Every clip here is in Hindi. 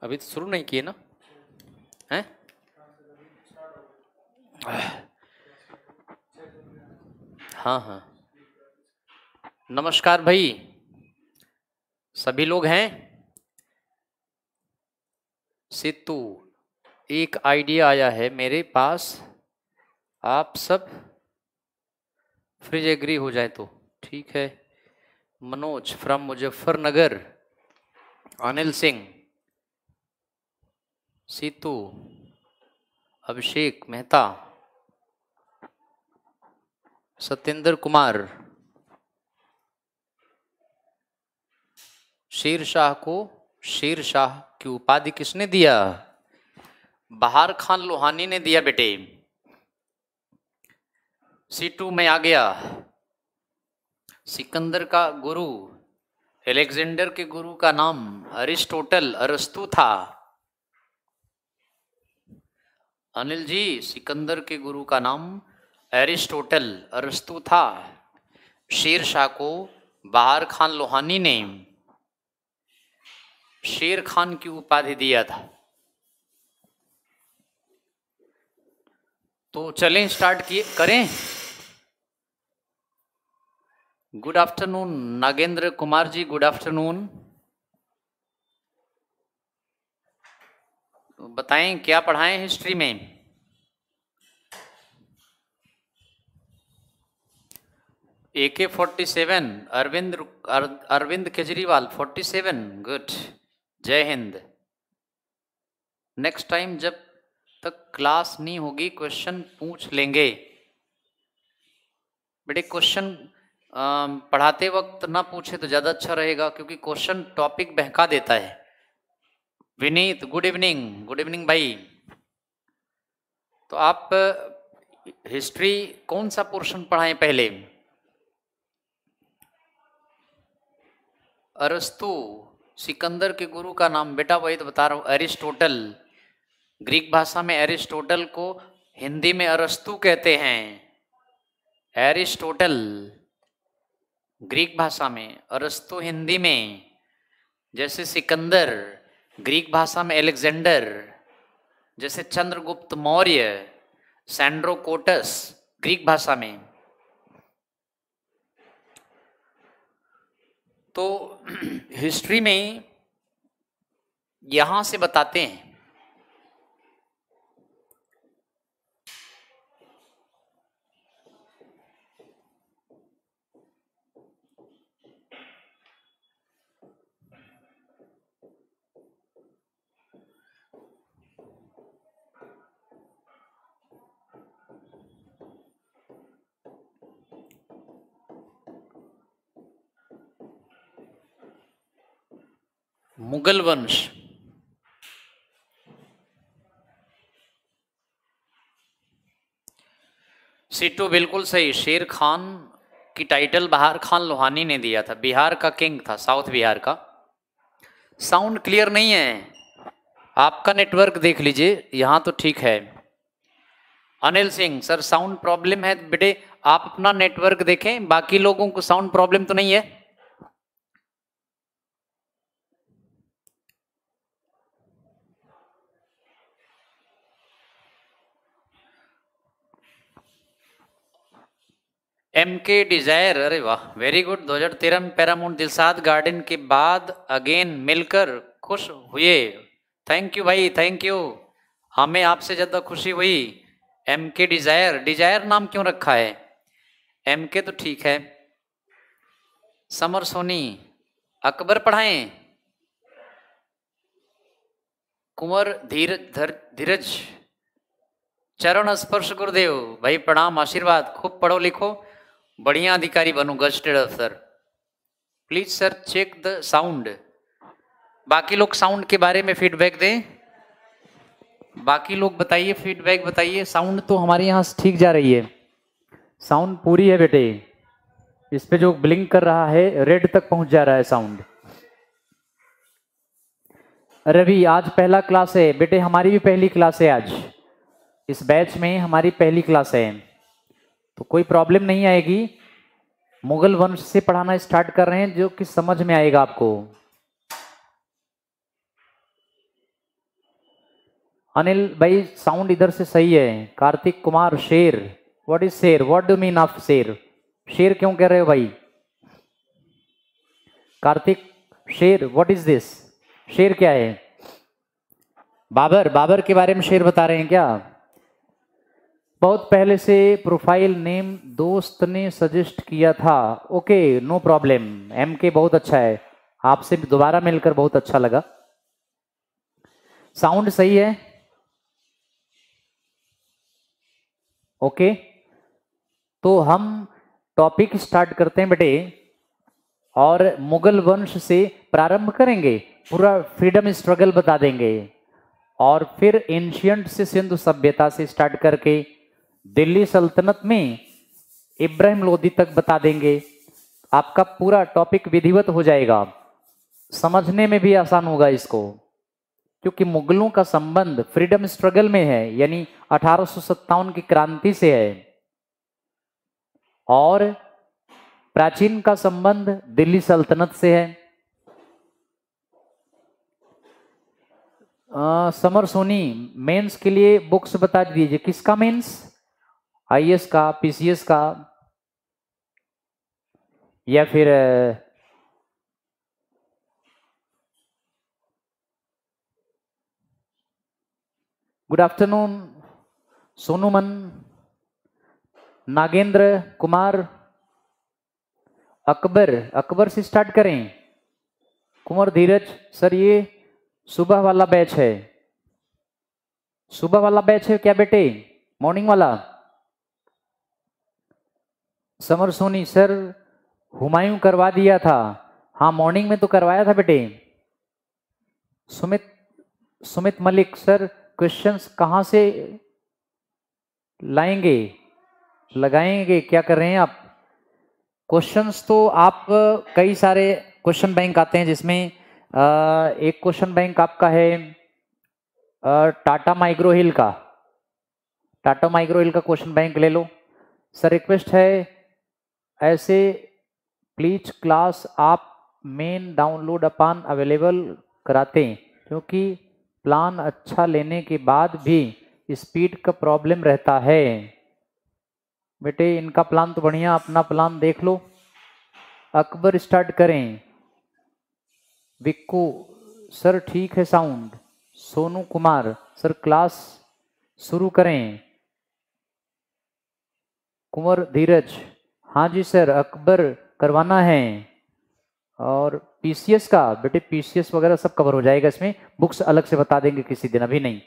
अभी तो शुरू नहीं किए ना हैं? हाँ हाँ, नमस्कार भाई, सभी लोग हैं। सिद्धू, एक आइडिया आया है मेरे पास, आप सब फ्रिज एग्री हो जाए तो ठीक है। मनोज फ्रॉम मुजफ्फरनगर, अनिल सिंह, सीतू, अभिषेक मेहता, सत्येंद्र कुमार। शेर शाह को शेर शाह की उपाधि किसने दिया? बहार खान लोहानी ने दिया बेटे। सीटू में आ गया। सिकंदर का गुरु, अलेक्जेंडर के गुरु का नाम अरिस्टोटल अरस्तु था। अनिल जी, सिकंदर के गुरु का नाम अरिस्टोटल अरस्तु था। शेर शाह को बहार खान लोहानी ने शेर खान की उपाधि दिया था। तो चलें स्टार्ट किए करें। Good afternoon Nagendra Kumar ji, good afternoon. तो बताएं क्या पढ़ाएं हिस्ट्री में? AK-47 अरविंद केजरीवाल 47, गुड, जय हिंद। नेक्स्ट टाइम जब तक क्लास नहीं होगी क्वेश्चन पूछ लेंगे बेटे। क्वेश्चन पढ़ाते वक्त ना पूछे तो ज़्यादा अच्छा रहेगा, क्योंकि क्वेश्चन टॉपिक बहका देता है। Vineet, good evening, good evening भाई। तो आप हिस्ट्री कौन सा पोर्शन पढ़ाएं पहले? अरस्तु, सिकंदर के गुरु का नाम बेटा वही तो बता रहा हूँ, अरिस्टोटल। ग्रीक भाषा में एरिस्टोटल को हिंदी में अरस्तु कहते हैं। एरिस्टोटल ग्रीक भाषा में, अरस्तु हिंदी में। जैसे सिकंदर ग्रीक भाषा में अलेक्जेंडर, जैसे चंद्रगुप्त मौर्य, सैंड्रोकोटस ग्रीक भाषा में। तो हिस्ट्री में यहां से बताते हैं। मुगल वंश, सीटू बिल्कुल सही। शेर खान की टाइटल बहार खान लोहानी ने दिया था। बिहार का किंग था, साउथ बिहार का। साउंड क्लियर नहीं है, आपका नेटवर्क देख लीजिए, यहां तो ठीक है। Anil Singh sir, sound problem है बेटे, आप अपना नेटवर्क देखें, बाकी लोगों को साउंड प्रॉब्लम तो नहीं है। MK डिजायर, अरे वाह, वेरी गुड। 2013 में पैरामाउंट दिलसाद गार्डन के बाद अगेन मिलकर खुश हुए। थैंक यू भाई, थैंक यू, हमें आपसे ज्यादा खुशी हुई। MK डिजायर, डिजायर नाम क्यों रखा है? MK तो ठीक है। समर सोनी, अकबर पढ़ाएं? कुंवर धीरज, चरण स्पर्श गुरुदेव भाई प्रणाम, आशीर्वाद, खूब पढ़ो लिखो, बढ़िया अधिकारी बनो, गजटेड अफसर। Please sir check the sound. बाकी लोग साउंड के बारे में फीडबैक दें। बाकी लोग बताइए, फीडबैक बताइए। साउंड तो हमारे यहाँ ठीक जा रही है, साउंड पूरी है बेटे। इस पे जो ब्लिंक कर रहा है रेड तक पहुंच जा रहा है साउंड। रवि, आज पहला क्लास है बेटे, हमारी भी पहली क्लास है आज, इस बैच में हमारी पहली क्लास है, तो कोई प्रॉब्लम नहीं आएगी। मुगल वंश से पढ़ाना स्टार्ट कर रहे हैं, जो कि समझ में आएगा आपको। अनिल भाई साउंड इधर से सही है। कार्तिक कुमार शेर, व्हाट इज शेर, व्हाट डू मीन ऑफ शेर, शेर क्यों कह रहे हो भाई? कार्तिक शेर, व्हाट इज दिस, शेर क्या है? बाबर, बाबर के बारे में शेर बता रहे हैं क्या? बहुत पहले से प्रोफाइल नेम दोस्त ने सजेस्ट किया था। ओके नो प्रॉब्लम, एम के बहुत अच्छा है, आपसे दोबारा मिलकर बहुत अच्छा लगा। साउंड सही है? ओके तो हम टॉपिक स्टार्ट करते हैं बेटे, और मुगल वंश से प्रारंभ करेंगे, पूरा फ्रीडम स्ट्रगल बता देंगे, और फिर एंशियंट से सिंधु सभ्यता से स्टार्ट करके दिल्ली सल्तनत में इब्राहिम लोदी तक बता देंगे। आपका पूरा टॉपिक विधिवत हो जाएगा, समझने में भी आसान होगा इसको, क्योंकि मुगलों का संबंध फ्रीडम स्ट्रगल में है, यानी 1857 की क्रांति से है, और प्राचीन का संबंध दिल्ली सल्तनत से है। समर सोनी, मेंस के लिए बुक्स बता दीजिए, किसका मेंस, आईएएस का, पीसीएस का, या फिर गुड आफ्टरनून सोनूमन, नागेंद्र कुमार, अकबर, अकबर से स्टार्ट करें। कुमार धीरज सर, ये सुबह वाला बैच है, सुबह वाला बैच है क्या बेटे, मॉर्निंग वाला? समर सोनी सर, हुमायूं करवा दिया था, हाँ मॉर्निंग में तो करवाया था बेटे। सुमित, सुमित मलिक सर, क्वेश्चंस कहाँ से लाएंगे, लगाएंगे, क्या कर रहे हैं आप? क्वेश्चंस तो आप, कई सारे क्वेश्चन बैंक आते हैं, जिसमें एक क्वेश्चन बैंक आपका है टाटा माइक्रो हिल का, टाटा माइक्रो हिल का क्वेश्चन बैंक ले लो। सर रिक्वेस्ट है, ऐसे प्लीज क्लास आप मेन डाउनलोड अपन अवेलेबल कराते हैं, क्योंकि प्लान अच्छा लेने के बाद भी स्पीड का प्रॉब्लम रहता है। बेटे इनका प्लान तो बढ़िया, अपना प्लान देख लो। अकबर स्टार्ट करें। विक्कू सर ठीक है sound. Sonu Kumar sir class शुरू करें। कुंवर धीरज हाँ जी सर, अकबर करवाना है। और पीसीएस का बेटे, पीसीएस वगैरह सब कवर हो जाएगा इसमें, बुक्स अलग से बता देंगे किसी दिन, अभी नहीं।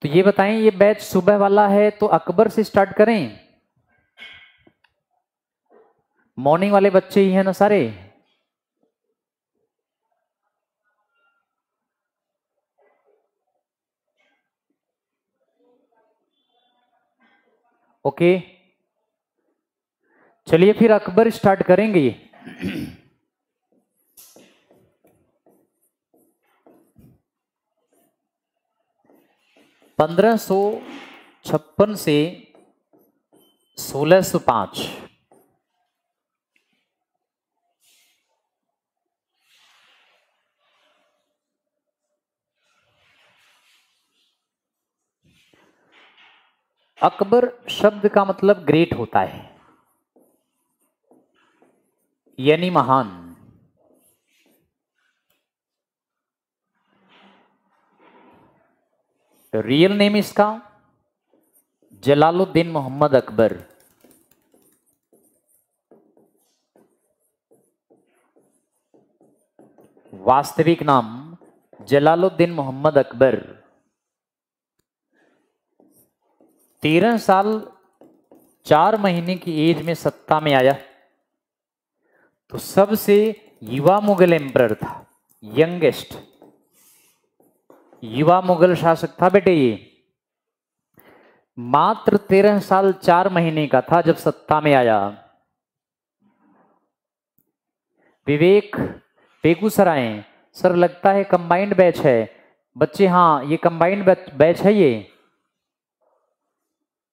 तो ये बताएं, ये बैच सुबह वाला है तो अकबर से स्टार्ट करें? मॉर्निंग वाले बच्चे ही हैं ना सारे? ओके चलिए फिर अकबर स्टार्ट करेंगे। 1556 से 1605, अकबर शब्द का मतलब ग्रेट होता है, यानी महान। रियल नेम इसका जलालुद्दीन मोहम्मद अकबर। वास्तविक नाम जलालुद्दीन मोहम्मद अकबर। 13 साल 4 महीने की एज में सत्ता में आया, तो सबसे युवा मुगल एम्परर था, यंगेस्ट युवा मुगल शासक था बेटे ये। मात्र 13 साल 4 महीने का था जब सत्ता में आया। विवेक बेगूसराय सर, लगता है कंबाइंड बैच है बच्चे, हाँ ये कंबाइंड बैच है,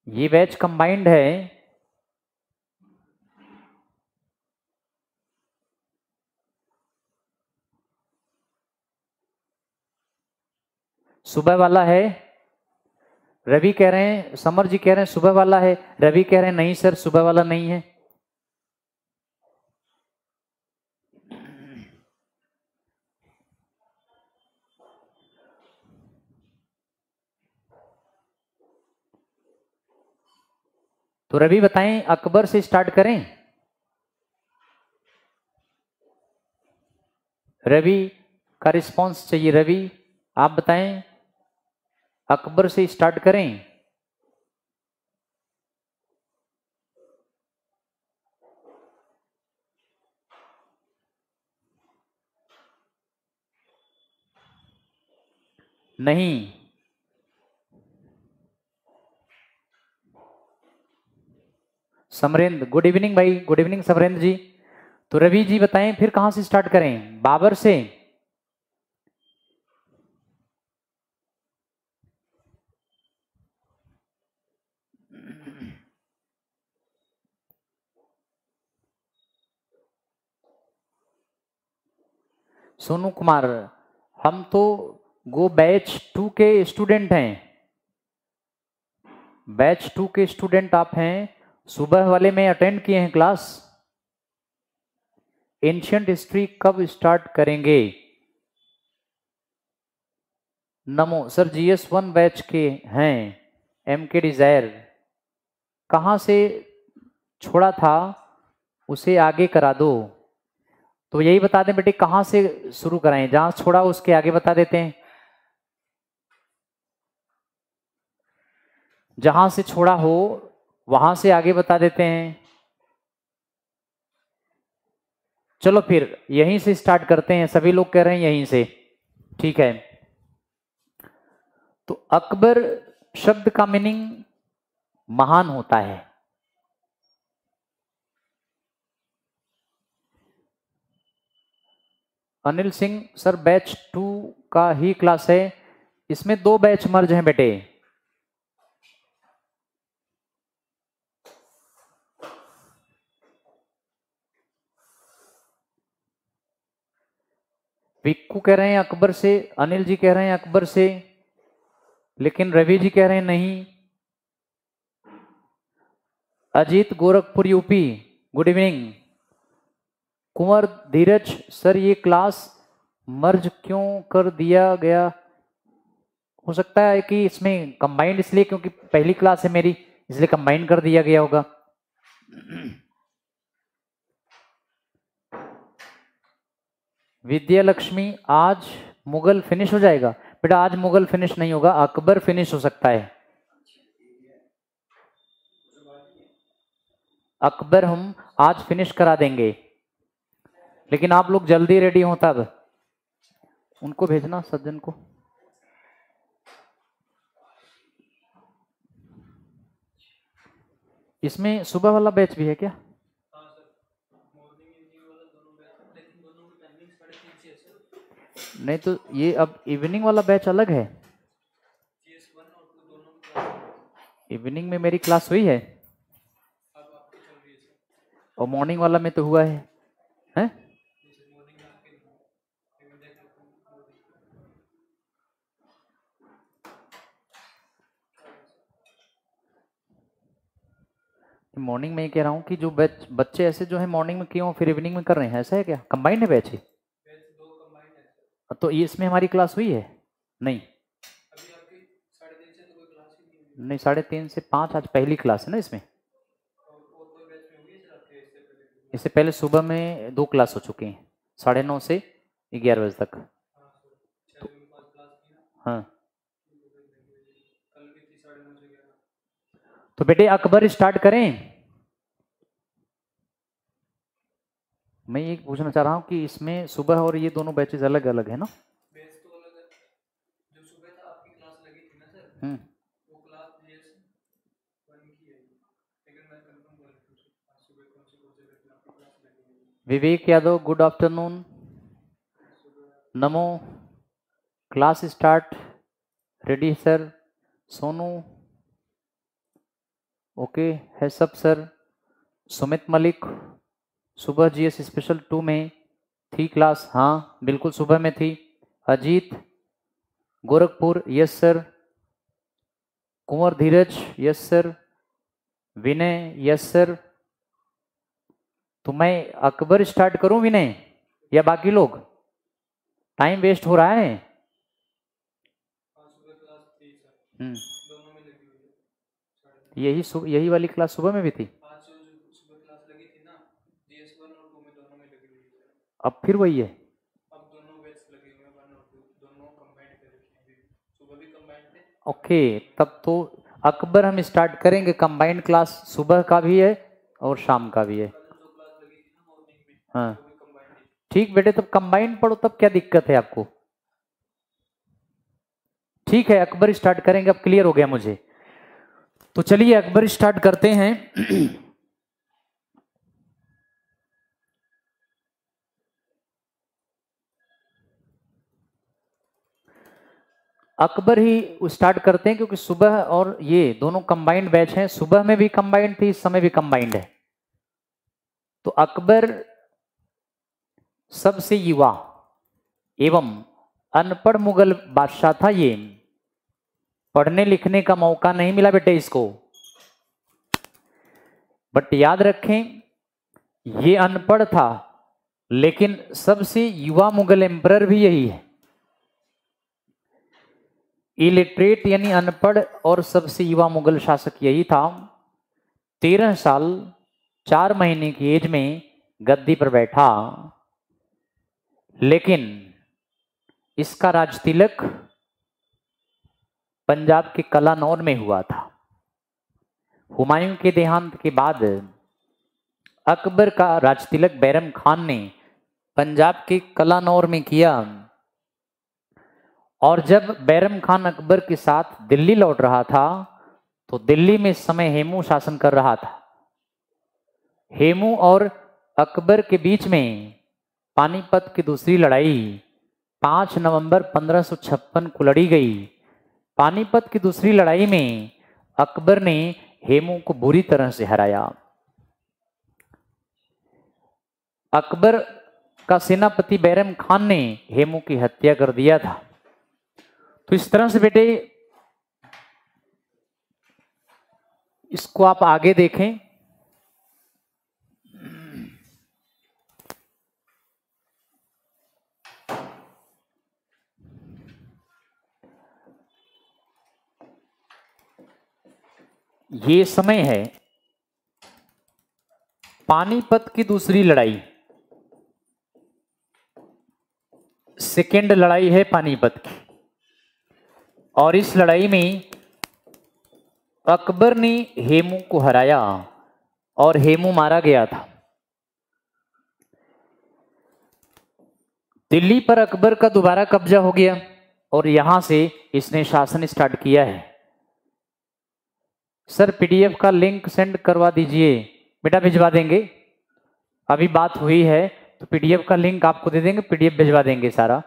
ये बैच कंबाइंड है। सुबह वाला है। रवि कह रहे हैं, समर जी कह रहे हैं सुबह वाला है, रवि कह रहे हैं नहीं सर सुबह वाला नहीं है। तो रवि बताएं अकबर से स्टार्ट करें। रवि का रिस्पांस चाहिए। रवि आप बताएं अकबर से स्टार्ट करें। नहीं। समरेंद्र गुड इवनिंग भाई, गुड इवनिंग समरेंद्र जी। तो रवि जी बताएं फिर कहां से स्टार्ट करें, बाबर से। सोनू कुमार हम तो गो बैच 2 के स्टूडेंट हैं। बैच 2 के स्टूडेंट आप हैं, सुबह वाले में अटेंड किए हैं क्लास। एंशियंट हिस्ट्री कब स्टार्ट करेंगे। नमो सर GS1 बैच के हैं। MK डिजायर कहां से छोड़ा था उसे आगे करा दो। तो यही बता दें बेटे कहां से शुरू कराएं, जहां छोड़ा उसके आगे बता देते हैं। जहां से छोड़ा हो वहां से आगे बता देते हैं। चलो फिर यहीं से स्टार्ट करते हैं, सभी लोग कह रहे हैं यहीं से, ठीक है। तो अकबर शब्द का मीनिंग महान होता है। अनिल सिंह सर बैच 2 का ही क्लास है, इसमें 2 बैच मर्ज हैं बेटे। विक्कू कह रहे हैं अकबर से, अनिल जी कह रहे हैं अकबर से, लेकिन रवि जी कह रहे हैं नहीं। Ajit Gorakhpur UP good evening. Kunwar Dheeraj sir ये क्लास मर्ज क्यों कर दिया गया। हो सकता है कि इसमें कंबाइंड इसलिए क्योंकि पहली क्लास है मेरी, इसलिए कंबाइंड कर दिया गया होगा। विद्या लक्ष्मी आज मुगल फिनिश हो जाएगा। बेटा आज मुगल फिनिश नहीं होगा, अकबर फिनिश हो सकता है। अकबर हम आज फिनिश करा देंगे, लेकिन आप लोग जल्दी रेडी हो तब। उनको भेजना सज्जन को। इसमें सुबह वाला बैच भी है क्या। नहीं तो ये अब इवनिंग वाला बैच अलग है। इवनिंग में मेरी क्लास हुई है और मॉर्निंग वाला में तो हुआ है, हैं? मॉर्निंग में कह रहा हूँ कि जो बच्चे ऐसे जो है मॉर्निंग में क्यों फिर इवनिंग में कर रहे हैं, ऐसा है क्या, कंबाइंड है बैच ही। तो ये इसमें हमारी क्लास हुई है नहीं। नहीं 3:30 से 5 आज पहली क्लास है ना इसमें। इससे पहले सुबह में 2 क्लास हो चुकी हैं, 9:30 से 11 बजे तक। तो, हाँ तो बेटे अकबर स्टार्ट करें। मैं ये पूछना चाह रहा हूँ कि इसमें सुबह और ये दोनों बैचेज अलग अलग है ना। विवेक यादव गुड आफ्टरनून। नमो class start ready sir. Sonu okay है सब सर। सुमित मलिक सुबह GS स्पेशल 2 में थी क्लास, हाँ बिल्कुल सुबह में थी। अजीत गोरखपुर यस सर, कुंवर धीरज यस सर, विनय यस सर। तो मैं अकबर स्टार्ट करूं विनय या बाकी लोग? टाइम वेस्ट हो रहा है। यही वाली क्लास सुबह में भी थी। अब फिर वही है। ओके, तब तो अकबर हम स्टार्ट करेंगे। कंबाइंड क्लास सुबह का भी है और शाम का भी है। हाँ ठीक बेटे, तब कंबाइंड पढ़ो, तब क्या दिक्कत है आपको? ठीक है, अकबर स्टार्ट करेंगे। अब क्लियर हो गया मुझे। तो चलिए अकबर स्टार्ट करते हैं। अकबर ही स्टार्ट करते हैं क्योंकि सुबह और ये दोनों कंबाइंड बैच हैं। सुबह में भी कंबाइंड थी, इस समय भी कंबाइंड है। तो अकबर सबसे युवा एवं अनपढ़ मुगल बादशाह था। ये पढ़ने लिखने का मौका नहीं मिला बेटे इसको, बट याद रखें ये अनपढ़ था, लेकिन सबसे युवा मुगल एम्परर भी यही है। इलिटरेट यानी अनपढ़ और सबसे युवा मुगल शासक यही था। 13 साल 4 महीने की एज में गद्दी पर बैठा, लेकिन इसका राजतिलक पंजाब के कलानौर में हुआ था। हुमायूं के देहांत के बाद अकबर का राजतिलक बैरम खान ने पंजाब के कलानौर में किया। और जब बैरम खान अकबर के साथ दिल्ली लौट रहा था तो दिल्ली में इस समय हेमू शासन कर रहा था। हेमू और अकबर के बीच में पानीपत की दूसरी लड़ाई 5 नवंबर 1556 को लड़ी गई। पानीपत की दूसरी लड़ाई में अकबर ने हेमू को बुरी तरह से हराया। अकबर का सेनापति बैरम खान ने हेमू की हत्या कर दिया था। तो इस तरह से बेटे इसको आप आगे देखें। ये समय है पानीपत की दूसरी लड़ाई, सेकेंड लड़ाई है पानीपत की। और इस लड़ाई में अकबर ने हेमू को हराया और हेमू मारा गया था। दिल्ली पर अकबर का दोबारा कब्जा हो गया और यहां से इसने शासन स्टार्ट किया है। सर पीडीएफ का लिंक सेंड करवा दीजिए बेटा, भिजवा देंगे। अभी बात हुई है तो पीडीएफ का लिंक आपको दे देंगे, पीडीएफ भिजवा देंगे सारा।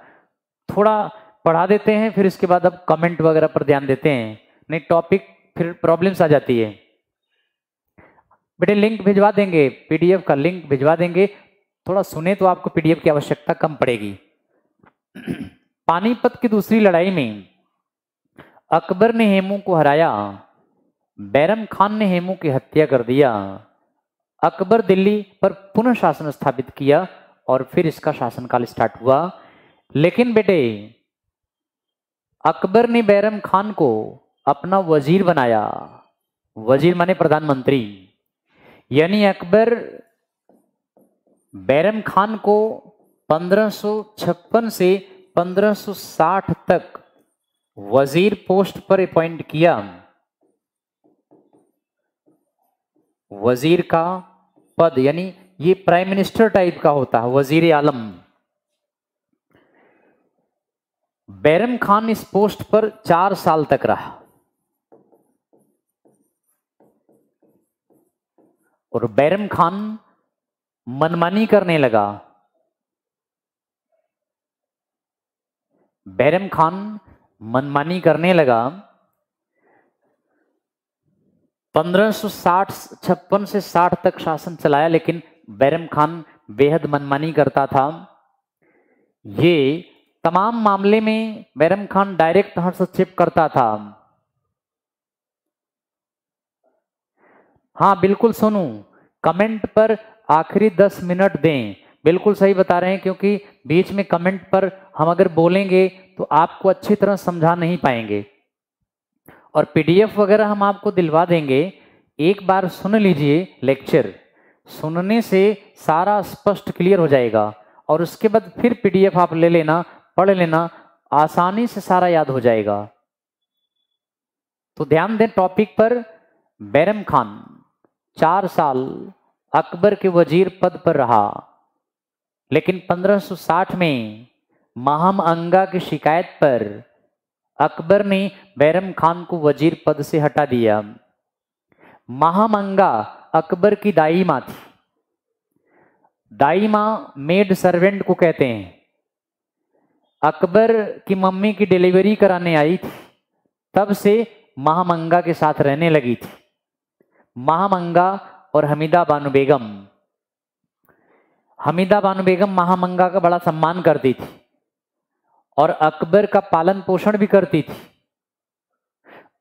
थोड़ा पढ़ा देते हैं, फिर इसके बाद अब कमेंट वगैरह पर ध्यान देते हैं, नहीं टॉपिक फिर प्रॉब्लम्स आ जाती है। बेटे लिंक भिजवा देंगे, पीडीएफ का लिंक भिजवा देंगे। थोड़ा सुने तो आपको पीडीएफ की आवश्यकता कम पड़ेगी। पानीपत की दूसरी लड़ाई में अकबर ने हेमू को हराया, बैरम खान ने हेमू की हत्या कर दिया। अकबर दिल्ली पर पुनः शासन स्थापित किया और फिर इसका शासनकाल स्टार्ट हुआ। लेकिन बेटे अकबर ने बैरम खान को अपना वजीर बनाया। वजीर माने प्रधानमंत्री। यानी अकबर बैरम खान को 1556 से 1560 तक वजीर पोस्ट पर अपॉइंट किया। वजीर का पद यानी ये प्राइम मिनिस्टर टाइप का होता है, वजीर आलम। बैरम खान इस पोस्ट पर 4 साल तक रहा और बैरम खान मनमानी करने लगा। बैरम खान मनमानी करने लगा। 1556 से 60 तक शासन चलाया, लेकिन बैरम खान बेहद मनमानी करता था। ये तमाम मामले में बैरम खान डायरेक्ट हस्तक्षेप करता था। हाँ बिल्कुल सोनू, कमेंट पर आखिरी 10 मिनट दें। बिल्कुल सही बता रहे हैं, क्योंकि बीच में कमेंट पर हम अगर बोलेंगे तो आपको अच्छी तरह समझा नहीं पाएंगे। और पीडीएफ वगैरह हम आपको दिलवा देंगे, एक बार सुन लीजिए लेक्चर, सुनने से सारा स्पष्ट क्लियर हो जाएगा और उसके बाद फिर पीडीएफ आप ले लेना, पढ़ लेना, आसानी से सारा याद हो जाएगा। तो ध्यान दें टॉपिक पर। बैरम खान 4 साल अकबर के वजीर पद पर रहा, लेकिन 1560 में महम अंगा की शिकायत पर अकबर ने बैरम खान को वजीर पद से हटा दिया। महम अंगा अकबर की दाई माँ थी। दाई माँ मेड सर्वेंट को कहते हैं। अकबर की मम्मी की डिलीवरी कराने आई थी, तब से महम अंगा के साथ रहने लगी थी। महम अंगा और हमीदा बानो बेगम, हमीदा बानो बेगम महम अंगा का बड़ा सम्मान करती थी और अकबर का पालन पोषण भी करती थी।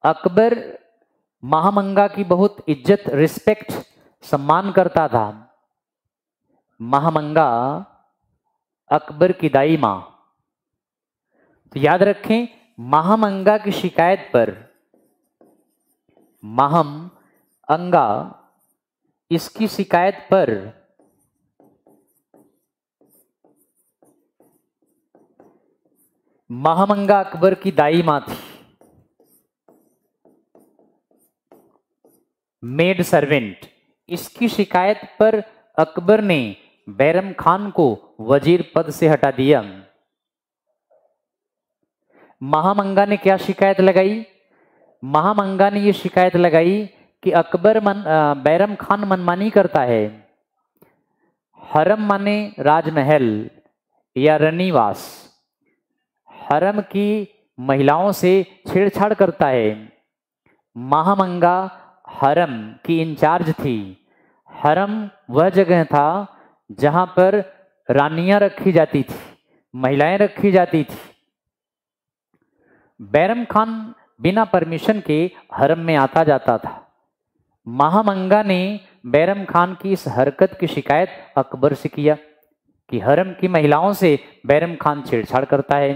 अकबर महम अंगा की बहुत इज्जत, रिस्पेक्ट, सम्मान करता था। महम अंगा अकबर की दाई मां। तो याद रखें, महम अंगा की शिकायत पर महम अंगा, इसकी शिकायत पर महम अंगा अकबर की दाई मां थी, मेड सर्वेंट। इसकी शिकायत पर अकबर ने बैरम खान को वजीर पद से हटा दिया। महम अंगा ने क्या शिकायत लगाई? महम अंगा ने यह शिकायत लगाई कि अकबर बैरम खान मनमानी करता है। हरम माने राजमहल या रनिवास, हरम की महिलाओं से छेड़छाड़ करता है। महम अंगा हरम की इंचार्ज थी। हरम वह जगह था जहां पर रानियां रखी जाती थी, महिलाएं रखी जाती थी। बैरम खान बिना परमिशन के हरम में आता जाता था। महम अंगा ने बैरम खान की इस हरकत की शिकायत अकबर से किया कि हरम की महिलाओं से बैरम खान छेड़छाड़ करता है।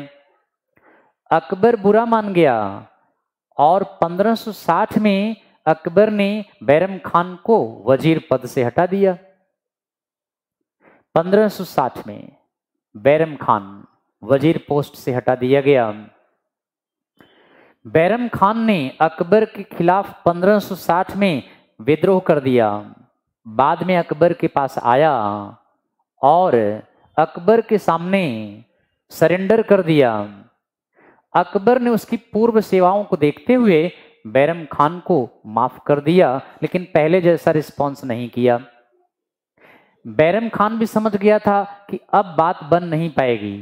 अकबर बुरा मान गया और 1560 में अकबर ने बैरम खान को वजीर पद से हटा दिया। 1560 में बैरम खान वजीर पोस्ट से हटा दिया गया। बैरम खान ने अकबर के खिलाफ 1560 में विद्रोह कर दिया। बाद में अकबर के पास आया और अकबर के सामने सरेंडर कर दिया। अकबर ने उसकी पूर्व सेवाओं को देखते हुए बैरम खान को माफ कर दिया, लेकिन पहले जैसा रिस्पॉन्स नहीं किया। बैरम खान भी समझ गया था कि अब बात बन नहीं पाएगी।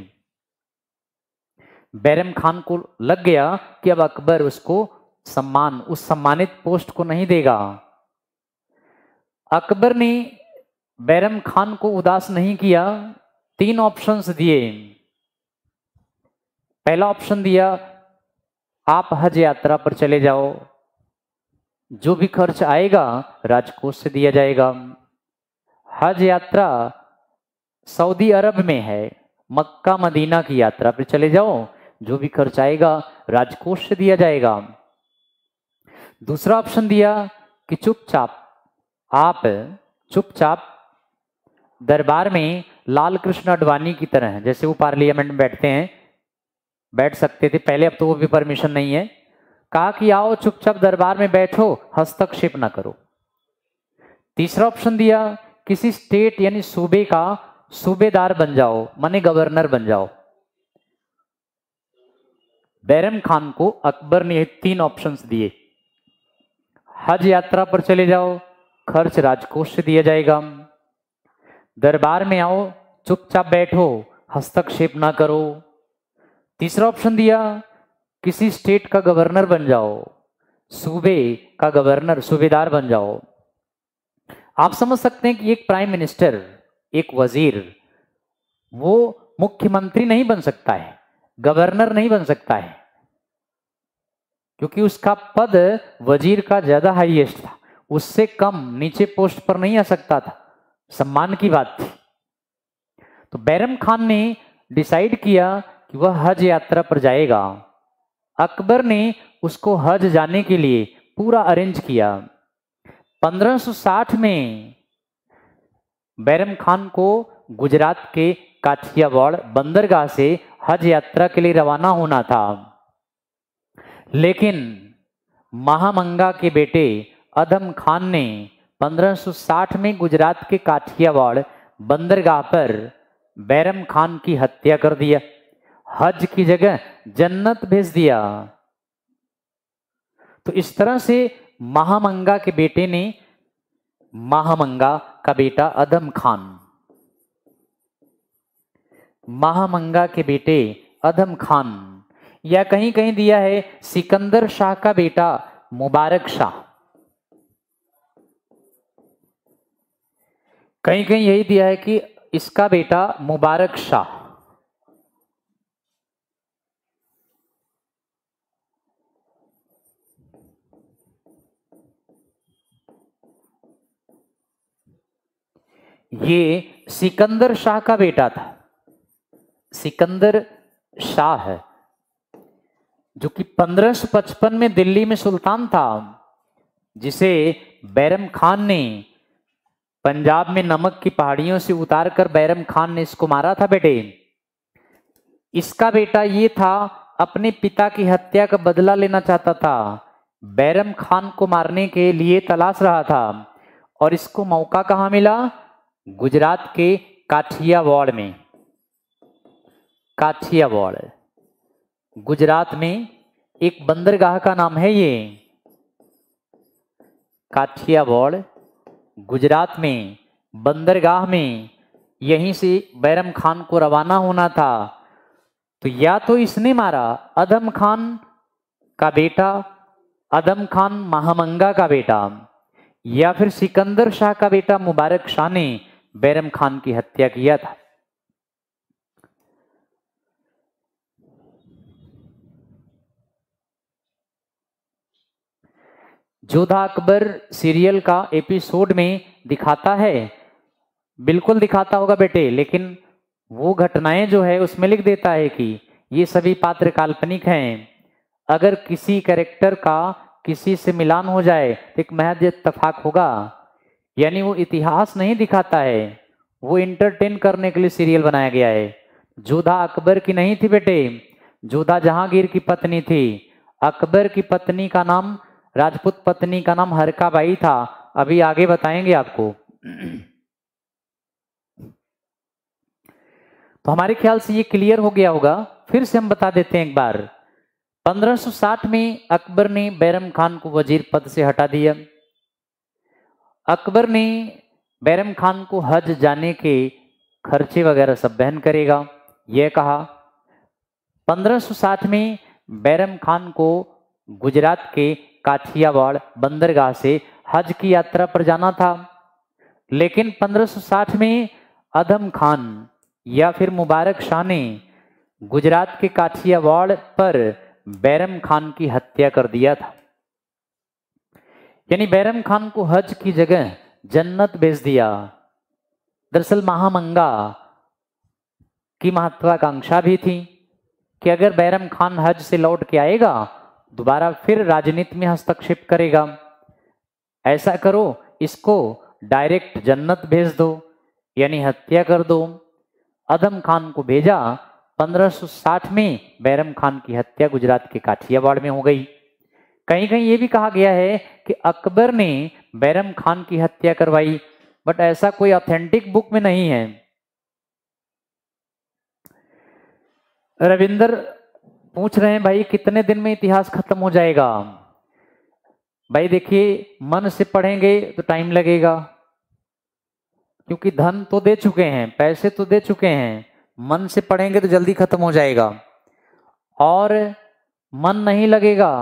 बैरम खान को लग गया कि अब अकबर उसको सम्मान, उस सम्मानित पोस्ट को नहीं देगा। अकबर ने बैरम खान को उदास नहीं किया। 3 ऑप्शंस दिए। पहला ऑप्शन दिया, आप हज यात्रा पर चले जाओ, जो भी खर्च आएगा राजकोष से दिया जाएगा। हज यात्रा सऊदी अरब में है, मक्का मदीना की यात्रा पर चले जाओ, जो भी खर्च आएगा राजकोष से दिया जाएगा। दूसरा ऑप्शन दिया कि आप चुपचाप दरबार में लाल कृष्ण आडवाणी की तरह, जैसे वो पार्लियामेंट में बैठते हैं, बैठ सकते थे पहले, अब तो वो भी परमिशन नहीं है। कहा कि आओ चुपचाप दरबार में बैठो, हस्तक्षेप ना करो। तीसरा ऑप्शन दिया, किसी स्टेट यानी सूबे का सूबेदार बन जाओ, माने गवर्नर बन जाओ। बैरम खान को अकबर ने 3 ऑप्शंस दिए। हज यात्रा पर चले जाओ, खर्च राजकोष से दिया जाएगा। दरबार में आओ, चुपचाप बैठो, हस्तक्षेप ना करो। तीसरा ऑप्शन दिया, किसी स्टेट का गवर्नर बन जाओ, सूबे का गवर्नर, सूबेदार बन जाओ। आप समझ सकते हैं कि एक प्राइम मिनिस्टर, एक वजीर, वो मुख्यमंत्री नहीं बन सकता है, गवर्नर नहीं बन सकता है, क्योंकि उसका पद वजीर का ज्यादा हाईएस्ट था, उससे कम नीचे पोस्ट पर नहीं आ सकता था, सम्मान की बात थी। तो बैरम खान ने डिसाइड किया कि वह हज यात्रा पर जाएगा। अकबर ने उसको हज जाने के लिए पूरा अरेंज किया। 1560 में बैरम खान को गुजरात के काठियावाड़ बंदरगाह से हज यात्रा के लिए रवाना होना था, लेकिन महामंगा के बेटे अदम खान ने 1560 में गुजरात के काठियावाड़ बंदरगाह पर बैरम खान की हत्या कर दिया, हज की जगह जन्नत भेज दिया। तो इस तरह से महामंगा के बेटे ने, महामंगा का बेटा अदम खान, महामंगा के बेटे अदम खान, या कहीं कहीं दिया है सिकंदर शाह का बेटा मुबारक शाह, कहीं कहीं यही दिया है कि इसका बेटा मुबारक शाह। ये सिकंदर शाह का बेटा था, सिकंदर शाह है, जो कि 1555 में दिल्ली में सुल्तान था, जिसे बैरम खान ने पंजाब में नमक की पहाड़ियों से उतारकर बैरम खान ने इसको मारा था बेटे। इसका बेटा ये था, अपने पिता की हत्या का बदला लेना चाहता था, बैरम खान को मारने के लिए तलाश रहा था, और इसको मौका कहाँ मिला? गुजरात के काठियावाड़ में। काठियावाड़ गुजरात में एक बंदरगाह का नाम है ये, काठियावाड़ गुजरात में बंदरगाह में, यहीं से बैरम खान को रवाना होना था। तो या तो इसने मारा अदम खान का बेटा, अदम खान महामंगा का बेटा, या फिर सिकंदर शाह का बेटा मुबारक शाह ने बैरम खान की हत्या किया था। जोधा अकबर सीरियल का एपिसोड में दिखाता है, बिल्कुल दिखाता होगा बेटे, लेकिन वो घटनाएं जो है उसमें लिख देता है कि ये सभी पात्र काल्पनिक हैं। अगर किसी कैरेक्टर का किसी से मिलान हो जाए तो एक महज इत्तेफाक होगा, यानी वो इतिहास नहीं दिखाता है, वो इंटरटेन करने के लिए सीरियल बनाया गया है। जोधा अकबर की नहीं थी बेटे, जोधा जहांगीर की पत्नी थी। अकबर की पत्नी का नाम, राजपूत पत्नी का नाम हरकाबाई था, अभी आगे बताएंगे आपको। तो हमारे ख्याल से ये क्लियर हो गया होगा, फिर से हम बता देते हैं एक बार। 1560 में अकबर ने बैरम खान को वजीर पद से हटा दिया। अकबर ने बैरम खान को हज जाने के खर्चे वगैरह सब वहन करेगा, यह कहा। 1560 में बैरम खान को गुजरात के काठियावाड़ बंदरगाह से हज की यात्रा पर जाना था, लेकिन 1560 में अदम खान या फिर मुबारक शाह ने गुजरात के काठियावाड़ पर बैरम खान की हत्या कर दिया था, यानी बैरम खान को हज की जगह जन्नत भेज दिया। दरअसल महामंगा की महत्वाकांक्षा भी थी कि अगर बैरम खान हज से लौट के आएगा दोबारा फिर राजनीति में हस्तक्षेप करेगा, ऐसा करो इसको डायरेक्ट जन्नत भेज दो, यानी हत्या कर दो। अदम खान को भेजा। 1560 में बैरम खान की हत्या गुजरात के काठियावाड़ में हो गई। कहीं कहीं ये भी कहा गया है कि अकबर ने बैरम खान की हत्या करवाई, बट ऐसा कोई ऑथेंटिक बुक में नहीं है। रविंदर पूछ रहे हैं भाई कितने दिन में इतिहास खत्म हो जाएगा? भाई देखिए, मन से पढ़ेंगे तो टाइम लगेगा, क्योंकि धन तो दे चुके हैं, पैसे तो दे चुके हैं। मन से पढ़ेंगे तो जल्दी खत्म हो जाएगा, और मन नहीं लगेगा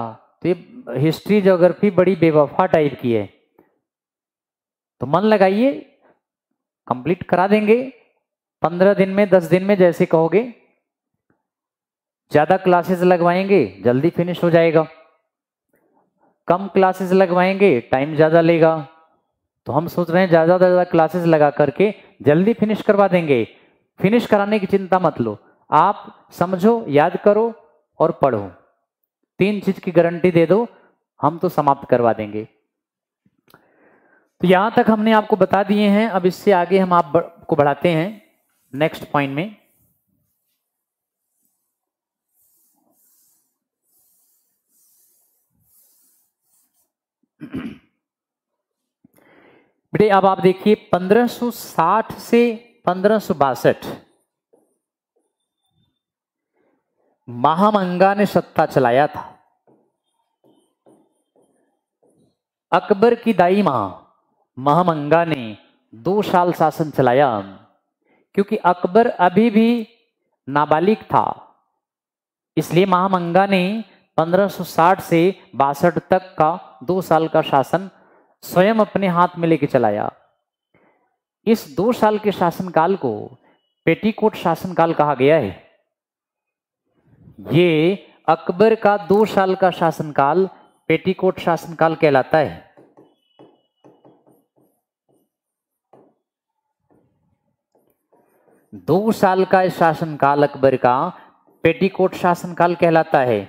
तो ये हिस्ट्री ज्योग्राफी बड़ी बेवफा टाइप की है। तो मन लगाइए, कंप्लीट करा देंगे 15 दिन में, 10 दिन में, जैसे कहोगे। ज्यादा क्लासेस लगवाएंगे जल्दी फिनिश हो जाएगा, कम क्लासेस लगवाएंगे टाइम ज्यादा लेगा। तो हम सोच रहे हैं ज्यादा से ज्यादा क्लासेस लगा करके जल्दी फिनिश करवा देंगे। फिनिश कराने की चिंता मत लो, आप समझो, याद करो और पढ़ो, 3 चीज की गारंटी दे दो, हम तो समाप्त करवा देंगे। तो यहां तक हमने आपको बता दिए हैं। अब इससे आगे हम आपको बढ़ाते हैं नेक्स्ट पॉइंट में। बेटे अब आप देखिए 1560 से 1562 महामंगा ने सत्ता चलाया था। अकबर की दाई मां महामंगा ने 2 साल शासन चलाया, क्योंकि अकबर अभी भी नाबालिग था, इसलिए महामंगा ने 1560 से 62 तक का 2 साल का शासन स्वयं अपने हाथ में लेके चलाया। इस 2 साल के शासनकाल को पेटीकोट शासनकाल कहा गया है। ये अकबर का 2 साल का शासनकाल पेटीकोट शासनकाल कहलाता है। दो साल का शासनकाल अकबर का पेटीकोट शासनकाल कहलाता है।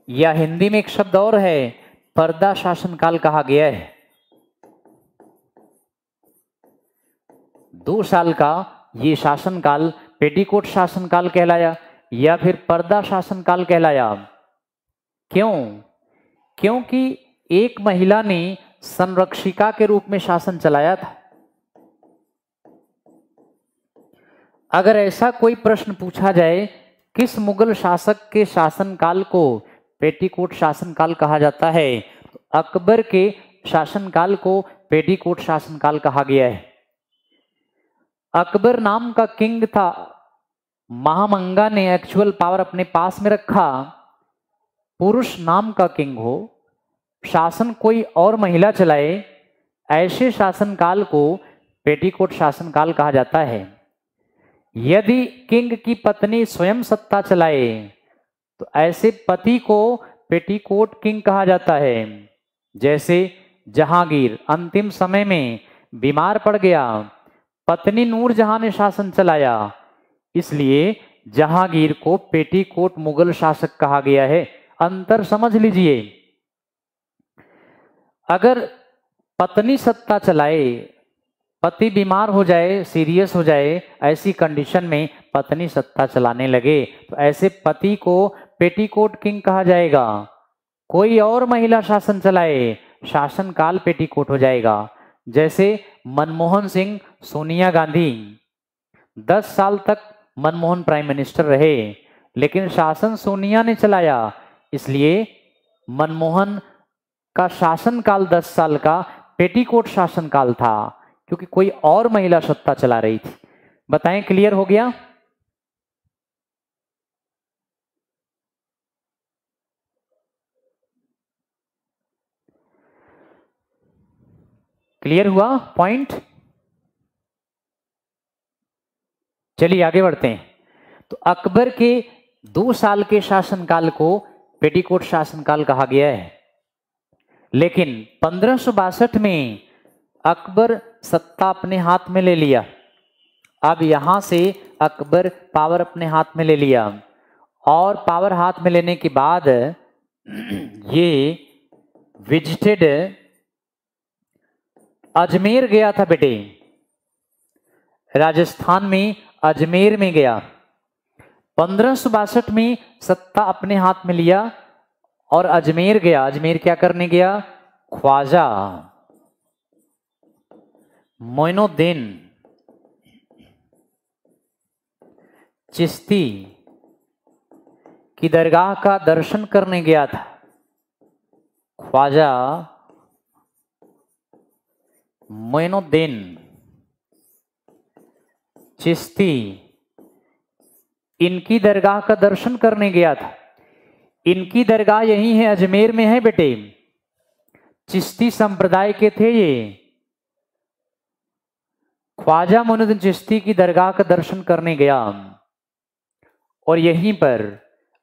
या हिंदी में एक शब्द और है, पर्दा शासनकाल कहा गया है। 2 साल का ये शासनकाल पेटीकोट शासनकाल कहलाया या फिर पर्दा शासनकाल कहलाया। क्यों? क्योंकि एक महिला ने संरक्षिका के रूप में शासन चलाया था। अगर ऐसा कोई प्रश्न पूछा जाए किस मुगल शासक के शासनकाल को पेटीकोट शासनकाल कहा जाता है, तो अकबर के शासनकाल को पेटीकोट शासनकाल कहा गया है। अकबर नाम का किंग था, महामंगा ने एक्चुअल पावर अपने पास में रखा। पुरुष नाम का किंग हो, शासन कोई और महिला चलाए, ऐसे शासनकाल को पेटीकोट शासनकाल कहा जाता है। यदि किंग की पत्नी स्वयं सत्ता चलाए तो ऐसे पति को पेटीकोट किंग कहा जाता है। जैसे जहांगीर अंतिम समय में बीमार पड़ गया, पत्नी नूरजहां ने शासन चलाया, इसलिए जहांगीर को पेटीकोट मुगल शासक कहा गया है। अंतर समझ लीजिए, अगर पत्नी सत्ता चलाए, पति बीमार हो जाए, सीरियस हो जाए, ऐसी कंडीशन में पत्नी सत्ता चलाने लगे तो ऐसे पति को पेटीकोट किंग कहा जाएगा। कोई और महिला शासन चलाए, शासनकाल पेटीकोट हो जाएगा। जैसे मनमोहन सिंह, सोनिया गांधी, 10 साल तक मनमोहन प्राइम मिनिस्टर रहे, लेकिन शासन सोनिया ने चलाया, इसलिए मनमोहन का शासनकाल 10 साल का पेटीकोट शासनकाल था, क्योंकि कोई और महिला सत्ता चला रही थी। बताएं, क्लियर हो गया? क्लियर हुआ पॉइंट? चलिए आगे बढ़ते हैं। तो अकबर के 2 साल के शासनकाल को पेटीकोट शासनकाल कहा गया है। लेकिन 1562 में अकबर सत्ता अपने हाथ में ले लिया। अब यहां से अकबर पावर अपने हाथ में ले लिया, और पावर हाथ में लेने के बाद ये विजिटेड अजमेर गया था बेटे, राजस्थान में अजमेर में गया। 1562 में सत्ता अपने हाथ में लिया और अजमेर गया। अजमेर क्या करने गया? ख्वाजा मोइनुद्दीन चिश्ती की दरगाह का दर्शन करने गया था। ख्वाजा मोइनुद्दीन चिश्ती, इनकी दरगाह का दर्शन करने गया था। इनकी दरगाह यही है, अजमेर में है बेटे। चिश्ती संप्रदाय के थे ये, ख्वाजा मोइनुद्दीन चिश्ती की दरगाह का दर्शन करने गया और यहीं पर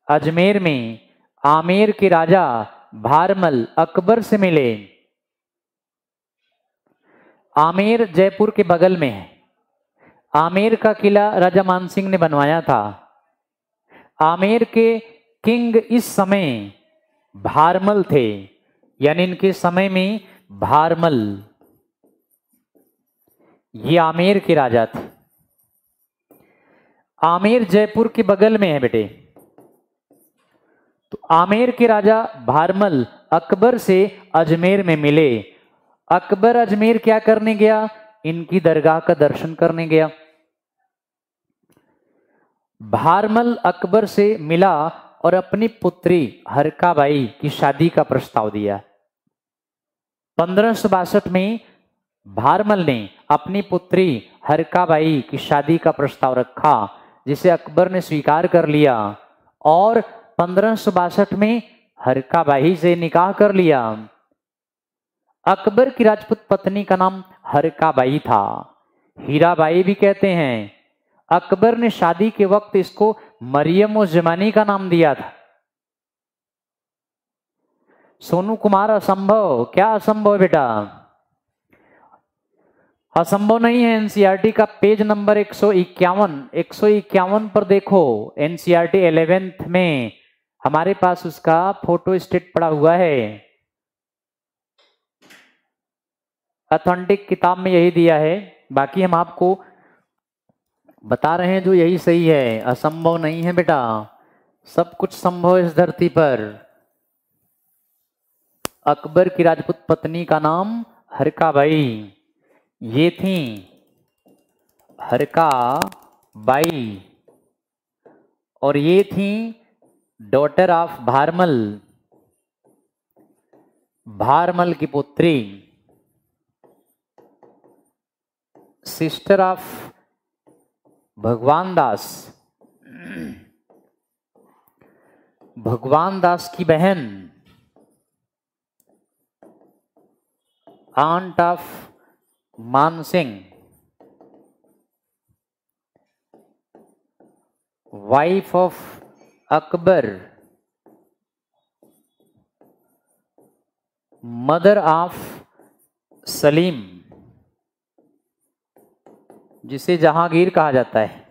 अजमेर में आमेर के राजा भारमल अकबर से मिले। आमेर जयपुर के बगल में है। आमेर का किला राजा मानसिंह ने बनवाया था। आमेर के किंग इस समय भारमल थे, यानी इनके समय में भारमल, ये आमेर के राजा थे। आमेर जयपुर के बगल में है बेटे। तो आमेर के राजा भारमल अकबर से अजमेर में मिले। अकबर अजमेर क्या करने गया? इनकी दरगाह का दर्शन करने गया। भारमल अकबर से मिला और अपनी पुत्री हरकाबाई की शादी का प्रस्ताव दिया। 1562 में भारमल ने अपनी पुत्री हरकाबाई की शादी का प्रस्ताव रखा, जिसे अकबर ने स्वीकार कर लिया और 1562 में हरकाबाई से निकाह कर लिया। अकबर की राजपूत पत्नी का नाम हरकाबाई था, हीराबाई भी कहते हैं। अकबर ने शादी के वक्त इसको मरियम उज जमानी का नाम दिया था। सोनू कुमार, असंभव? क्या असंभव है बेटा? असंभव नहीं है। एनसीईआरटी का पेज नंबर 151 पर देखो। एनसीईआरटी 11th में हमारे पास उसका फोटो स्टेट पड़ा हुआ है। ऑथेंटिक किताब में यही दिया है। बाकी हम आपको बता रहे हैं जो यही सही है, असंभव नहीं है बेटा। सब कुछ संभव है इस धरती पर। अकबर की राजपूत पत्नी का नाम हरकाबाई, ये थी हरकाबाई, और ये थी डॉटर ऑफ भारमल, भारमल की पुत्री, सिस्टर ऑफ भगवान दास, भगवान दास की बहन, aunt of Mansingh, wife of Akbar, mother of Salim, जिसे जहांगीर कहा जाता है।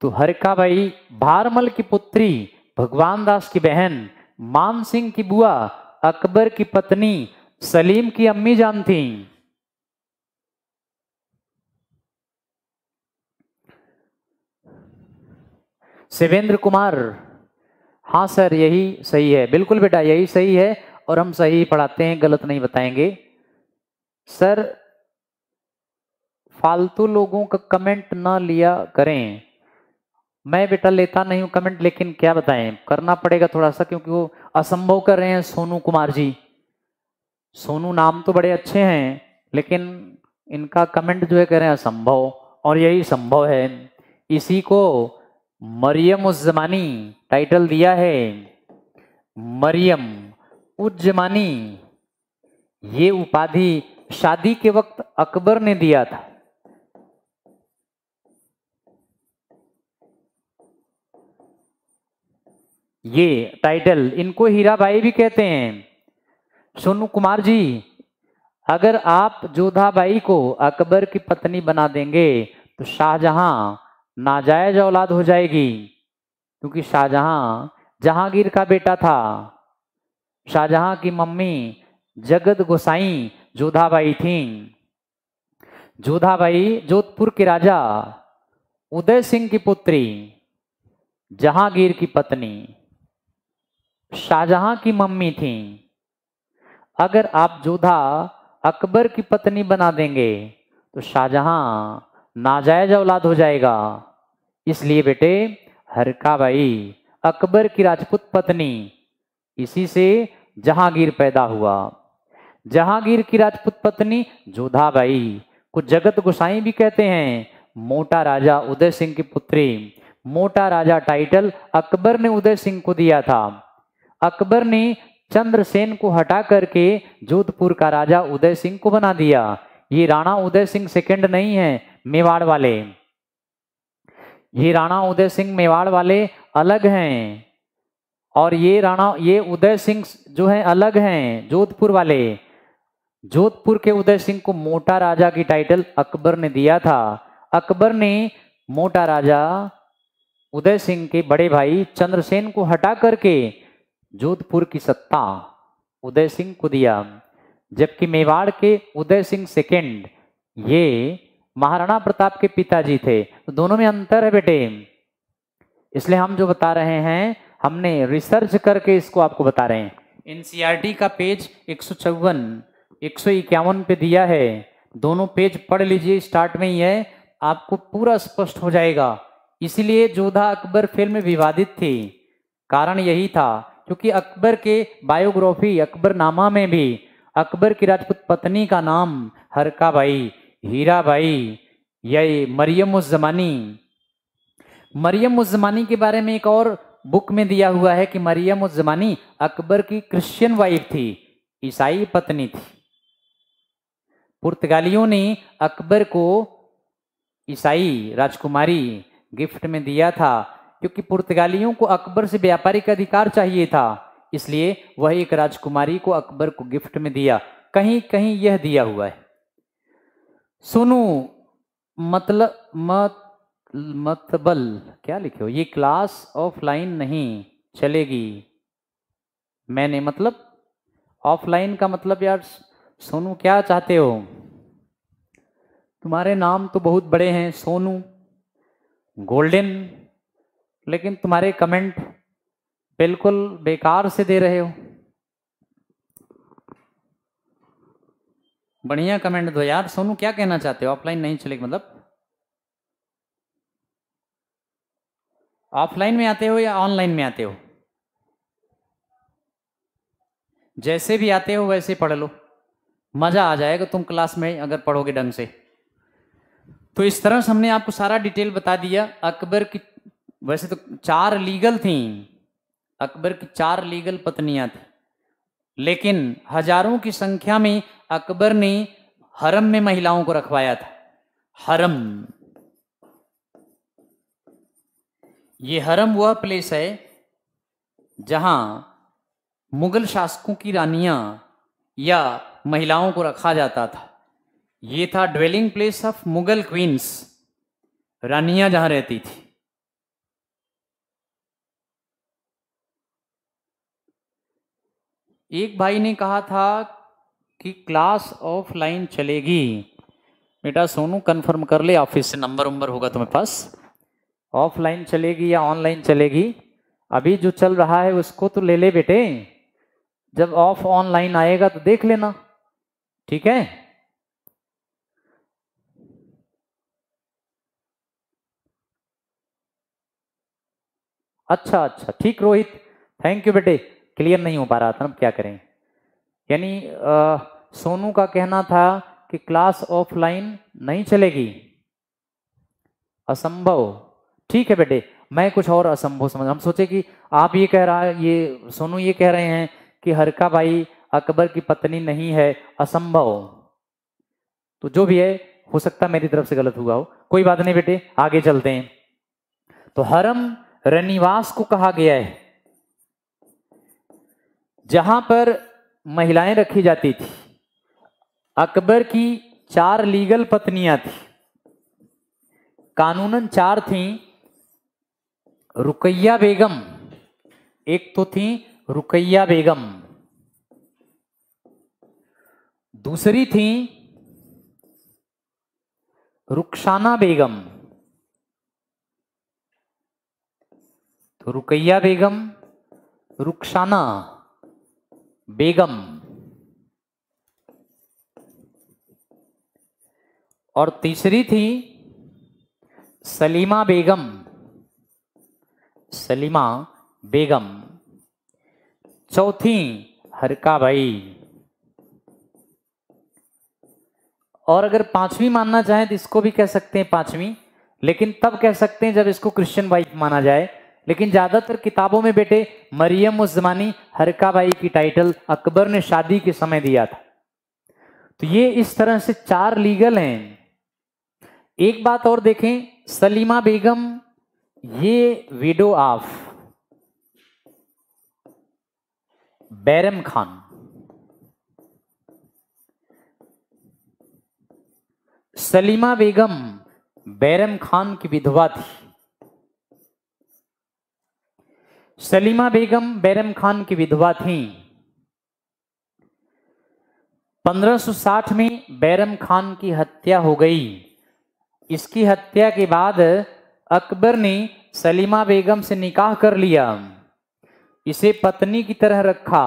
तो हरकाबाई भारमल की पुत्री, भगवान दास की बहन, मान सिंह की बुआ, अकबर की पत्नी, सलीम की अम्मी जान थी। शिवेंद्र कुमार, हाँ सर यही सही है। बिल्कुल बेटा यही सही है और हम सही पढ़ाते हैं, गलत नहीं बताएंगे। सर फालतू लोगों का कमेंट ना लिया करें। मैं बेटा लेता नहीं हूं कमेंट, लेकिन क्या बताएं, करना पड़ेगा थोड़ा सा, क्योंकि वो असंभव कर रहे हैं सोनू कुमार जी। सोनू नाम तो बड़े अच्छे हैं, लेकिन इनका कमेंट जो है कह रहे हैं असंभव, और यही संभव है। इसी को मरियम उज जमानी टाइटल दिया है। मरियम उज जमानी, ये उपाधि शादी के वक्त अकबर ने दिया था। ये टाइटल, इनको हीराबाई भी कहते हैं। सोनू कुमार जी, अगर आप जोधाबाई को अकबर की पत्नी बना देंगे तो शाहजहां नाजायज औलाद हो जाएगी, क्योंकि शाहजहां जहांगीर का बेटा था। शाहजहां की मम्मी जगत गोसाई जोधाबाई थी। जोधाबाई जोधपुर के राजा उदय सिंह की पुत्री, जहांगीर की पत्नी, शाहजहां की मम्मी थी। अगर आप जोधा अकबर की पत्नी बना देंगे तो शाहजहां नाजायज औलाद हो जाएगा। इसलिए बेटे हरकाबाई अकबर की राजपूत पत्नी, इसी से जहांगीर पैदा हुआ। जहांगीर की राजपूत पत्नी जोधाबाई को जगत गोसाई भी कहते हैं। मोटा राजा उदय सिंह की पुत्री, मोटा राजा टाइटल अकबर ने उदय सिंह को दिया था। अकबर ने चंद्रसेन को हटा करके जोधपुर का राजा उदय सिंह को बना दिया। ये राणा उदय सिंह सेकंड नहीं है, मेवाड़ वाले। ये राणा उदय सिंह मेवाड़ वाले अलग हैं, और ये उदय सिंह जो है अलग हैं, जोधपुर वाले। जोधपुर के उदय सिंह को मोटा राजा की टाइटल अकबर ने दिया था। अकबर ने मोटा राजा उदय सिंह के बड़े भाई चंद्रसेन को हटा करके जोधपुर की सत्ता उदय सिंह को दिया, जबकि मेवाड़ के उदय सिंह सेकंड ये महाराणा प्रताप के पिताजी थे। तो दोनों में अंतर है बेटे, इसलिए हम जो बता रहे हैं हमने रिसर्च करके इसको आपको बता रहे हैं। एनसीईआरटी का पेज 154 151 पे दिया है, दोनों पेज पढ़ लीजिए, स्टार्ट में ही है, आपको पूरा स्पष्ट हो जाएगा। इसीलिए जोधा अकबर फिल्म विवादित थी, कारण यही था क्योंकि अकबर के बायोग्राफी अकबरनामा में भी अकबर की राजपूत पत्नी का नाम हरकाबाई, हीराबाई या मरियम उज़ ज़मानी। मरियम उज़ ज़मानी के बारे में एक और बुक में दिया हुआ है कि मरियम उज़ ज़मानी अकबर की क्रिश्चियन वाइफ थी, ईसाई पत्नी थी। पुर्तगालियों ने अकबर को ईसाई राजकुमारी गिफ्ट में दिया था, क्योंकि पुर्तगालियों को अकबर से व्यापारिक अधिकार चाहिए था, इसलिए वह एक राजकुमारी को अकबर को गिफ्ट में दिया। कहीं कहीं यह दिया हुआ है। सुनो मतबल क्या लिखे हो, ये क्लास ऑफलाइन नहीं चलेगी। मैंने मतलब ऑफलाइन का मतलब यार सोनू क्या चाहते हो? तुम्हारे नाम तो बहुत बड़े हैं, सोनू, गोल्डन, लेकिन तुम्हारे कमेंट बिल्कुल बेकार से दे रहे हो। बढ़िया कमेंट दो यार। सोनू क्या कहना चाहते हो? ऑफलाइन नहीं चलेगी मतलब ऑफलाइन में आते हो या ऑनलाइन में आते हो? जैसे भी आते हो वैसे पढ़ लो, मजा आ जाएगा तुम क्लास में अगर पढ़ोगे ढंग से। तो इस तरह से हमने आपको सारा डिटेल बता दिया। अकबर की वैसे तो 4 लीगल थी, अकबर की 4 लीगल पत्नियां थी, लेकिन हजारों की संख्या में अकबर ने हरम में महिलाओं को रखवाया था। हरम, ये हरम वह प्लेस है जहां मुगल शासकों की रानियां या महिलाओं को रखा जाता था। ये था dwelling place of Mughal queens, रानियां जहां रहती थी। एक भाई ने कहा था कि क्लास ऑफलाइन चलेगी। बेटा सोनू कंफर्म कर ले, ऑफिस से नंबर वंबर होगा तुम्हारे पास। ऑफलाइन चलेगी या ऑनलाइन चलेगी? अभी जो चल रहा है उसको तो ले ले बेटे, जब ऑफ ऑनलाइन आएगा तो देख लेना, ठीक है? अच्छा अच्छा ठीक रोहित, थैंक यू बेटे। क्लियर नहीं हो पा रहा था, अब क्या करें। यानी सोनू का कहना था कि क्लास ऑफलाइन नहीं चलेगी, असंभव। ठीक है बेटे, मैं कुछ और असंभव समझ, हम सोचे कि आप ये कह रहा है, ये सोनू ये कह रहे हैं कि हरकाबाई अकबर की पत्नी नहीं है, असंभव। तो जो भी है, हो सकता मेरी तरफ से गलत हुआ हो, कोई बात नहीं बेटे, आगे चलते हैं। तो हरम रनिवास को कहा गया है जहां पर महिलाएं रखी जाती थी। अकबर की 4 लीगल पत्नियां थी, कानूनन 4 थीं। रुकैया बेगम एक तो थी, रुकैया बेगम। दूसरी थी रुखसाना बेगम। तो रुकैया बेगम, रुखसाना बेगम, और तीसरी थी सलीमा बेगम। सलीमा बेगम। चौथी हरकाबाई। और अगर 5वीं मानना चाहें तो इसको भी कह सकते हैं 5वीं, लेकिन तब कह सकते हैं जब इसको क्रिश्चियन वाइफ माना जाए। लेकिन ज्यादातर किताबों में बेटे मरियम उस जमानी हरकाबाई की टाइटल अकबर ने शादी के समय दिया था। तो ये इस तरह से 4 लीगल हैं। एक बात और देखें, सलीमा बेगम ये विडो ऑफ बैरम खान। सलीमा बेगम बैरम खान की विधवा थी। सलीमा बेगम बैरम खान की विधवा थी। 1560 में बैरम खान की हत्या हो गई। इसकी हत्या के बाद अकबर ने सलीमा बेगम से निकाह कर लिया, इसे पत्नी की तरह रखा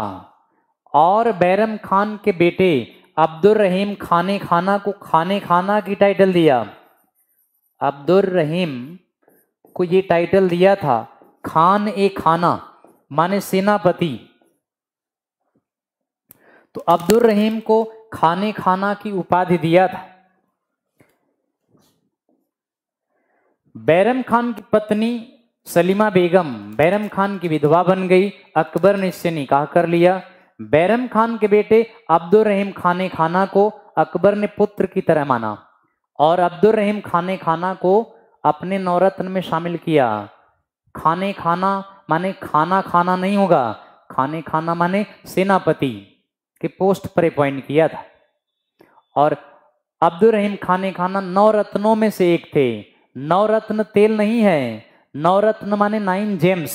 और बैरम खान के बेटे अब्दुल रहीम खाने खाना को खाने खाना की टाइटल दिया। अब्दुल रहीम को ये टाइटल दिया था खान ए खाना, माने सेनापति। तो अब्दुल रहीम को खाने खाना की उपाधि दिया था। बैरम खान की पत्नी सलीमा बेगम बैरम खान की विधवा बन गई। अकबर ने इससे निकाह कर लिया। बैरम खान के बेटे अब्दुल रहीम खाने खाना को अकबर ने पुत्र की तरह माना और अब्दुल रहीम खाने खाना को अपने नौरत्न में शामिल किया। खाने खाना माने खाना खाना नहीं होगा, खाने खाना माने सेनापति के पोस्ट पर अपॉइंट किया था। और अब्दुल रहीम खाने खाना 9 रत्नों में से एक थे। 9 रत्न तेल नहीं है, 9 रत्न माने 9 जेम्स।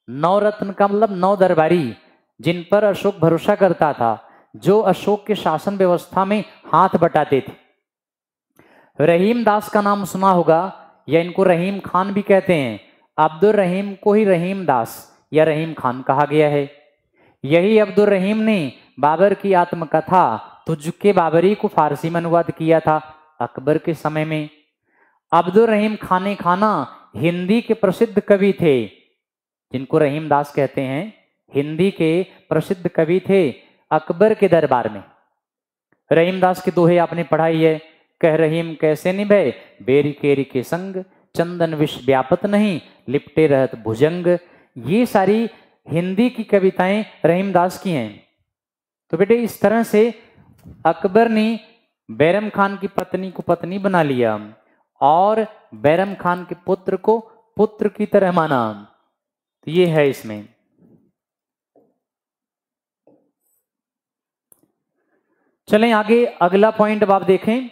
9 रत्न का मतलब 9 दरबारी जिन पर अशोक भरोसा करता था, जो अशोक के शासन व्यवस्था में हाथ बटाते थे। रहीम दास का नाम सुना होगा या इनको रहीम खान भी कहते हैं। अब्दुल रहीम को ही रहीम दास या रहीम खान कहा गया है। यही अब्दुल रहीम ने बाबर की आत्मकथा तुझके बाबरी को फारसी में अनुवाद किया था अकबर के समय में। अब्दुल रहीम खाने खाना हिंदी के प्रसिद्ध कवि थे, जिनको रहीम दास कहते हैं। हिंदी के प्रसिद्ध कवि थे अकबर के दरबार में। रहीम दास के दोहे आपने पढ़ाई है, कह रहीम कैसे निभे बेरी केरी के संग, चंदन विष व्यापत नहीं लिपटे रहत भुजंग। ये सारी हिंदी की कविताएं रहीम दास की हैं। तो बेटे इस तरह से अकबर ने बैरम खान की पत्नी को पत्नी बना लिया और बैरम खान के पुत्र को पुत्र की तरह माना। तो ये है इसमें। चलें आगे, अगला पॉइंट अब आप देखें।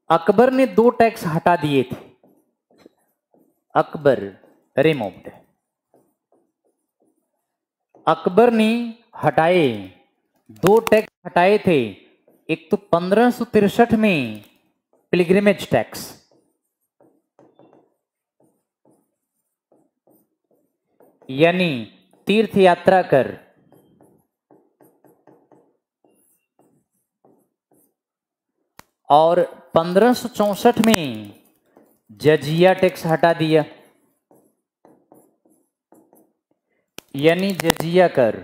अकबर ने 2 टैक्स हटा दिए थे। अकबर रिमूव्ड। अकबर ने हटाए 2 टैक्स हटाए थे। एक तो 1563 में पिलग्रिमेज टैक्स, यानी तीर्थ यात्रा कर, और 1564 में जजिया टैक्स हटा दिया, यानी जजिया कर।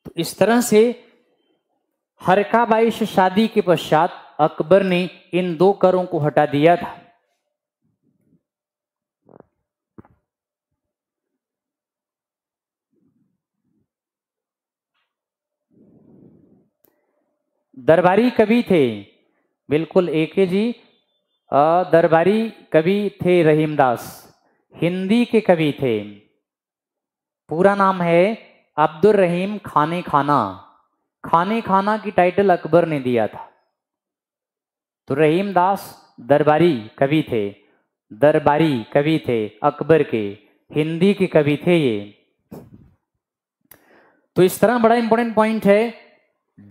तो इस तरह से हरकाबाई से शादी के पश्चात अकबर ने इन 2 करों को हटा दिया था। दरबारी कवि थे, बिल्कुल एके जी दरबारी कवि थे रहीम दास, हिंदी के कवि थे। पूरा नाम है अब्दुल रहीम खाने खाना। खाने खाना की टाइटल अकबर ने दिया था। तो रहीम दास दरबारी कवि थे, दरबारी कवि थे अकबर के, हिंदी के कवि थे ये। तो इस तरह बड़ा इंपॉर्टेंट पॉइंट है,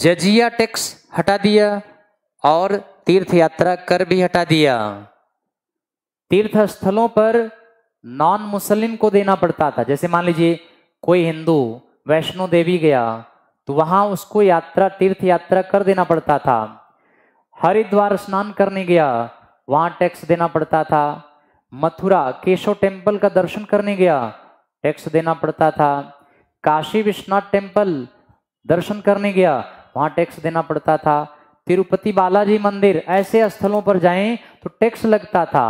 जजिया टैक्स हटा दिया और तीर्थ यात्रा कर भी हटा दिया। तीर्थ स्थलों पर नॉन मुस्लिम को देना पड़ता था। जैसे मान लीजिए कोई हिंदू वैष्णो देवी गया तो वहां उसको यात्रा तीर्थ यात्रा कर देना पड़ता था। हरिद्वार स्नान करने गया वहां टैक्स देना पड़ता था। मथुरा केशव टेम्पल का दर्शन करने गया टैक्स देना पड़ता था। काशी विश्वनाथ टेम्पल दर्शन करने गया, वहां टैक्स देना पड़ता था। तिरुपति बालाजी मंदिर, ऐसे स्थलों पर जाएं तो टैक्स लगता था,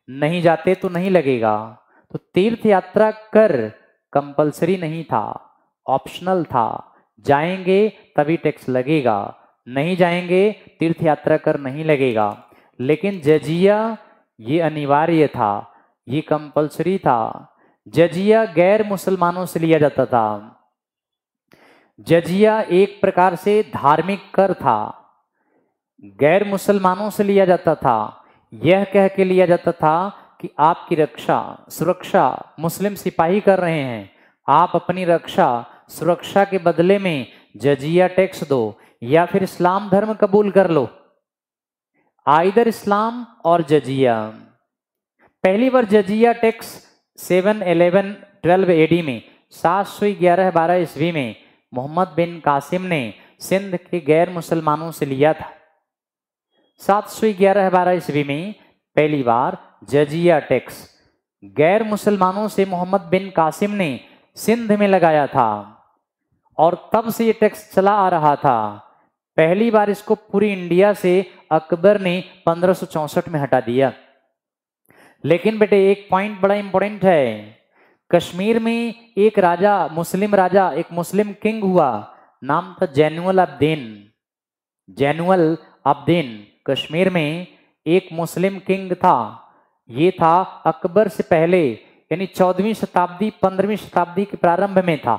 नहीं जाते तो नहीं लगेगा। तो तीर्थ यात्रा कर कंपलसरी नहीं था, ऑप्शनल था। जाएंगे तभी टैक्स लगेगा, नहीं जाएंगे तीर्थ यात्रा कर नहीं लगेगा। लेकिन जजिया ये अनिवार्य था, ये कंपलसरी था। जजिया गैर मुसलमानों से लिया जाता था। जजिया एक प्रकार से धार्मिक कर था, गैर मुसलमानों से लिया जाता था। यह कह के लिया जाता था कि आपकी रक्षा सुरक्षा मुस्लिम सिपाही कर रहे हैं, आप अपनी रक्षा सुरक्षा के बदले में जजिया टैक्स दो या फिर इस्लाम धर्म कबूल कर लो। आइदर इस्लाम और जजिया। पहली बार जजिया टैक्स 711-12 एडी में 711-12 ईस्वी में मोहम्मद बिन कासिम ने सिंध के गैर मुसलमानों से लिया था। 711-12 ईस्वी में पहली बार जजिया टैक्स गैर मुसलमानों से मोहम्मद बिन कासिम ने सिंध में लगाया था और तब से ये टैक्स चला आ रहा था। पहली बार इसको पूरी इंडिया से अकबर ने 1564 में हटा दिया। लेकिन बेटे एक पॉइंट बड़ा इंपॉर्टेंट है, कश्मीर में एक राजा, मुस्लिम राजा, एक मुस्लिम किंग हुआ, नाम था जैनुअल अब्दीन। जैनुअल अब्दीन कश्मीर में एक मुस्लिम किंग था। ये था अकबर से पहले, यानी 14वीं शताब्दी 15वीं शताब्दी के प्रारंभ में था,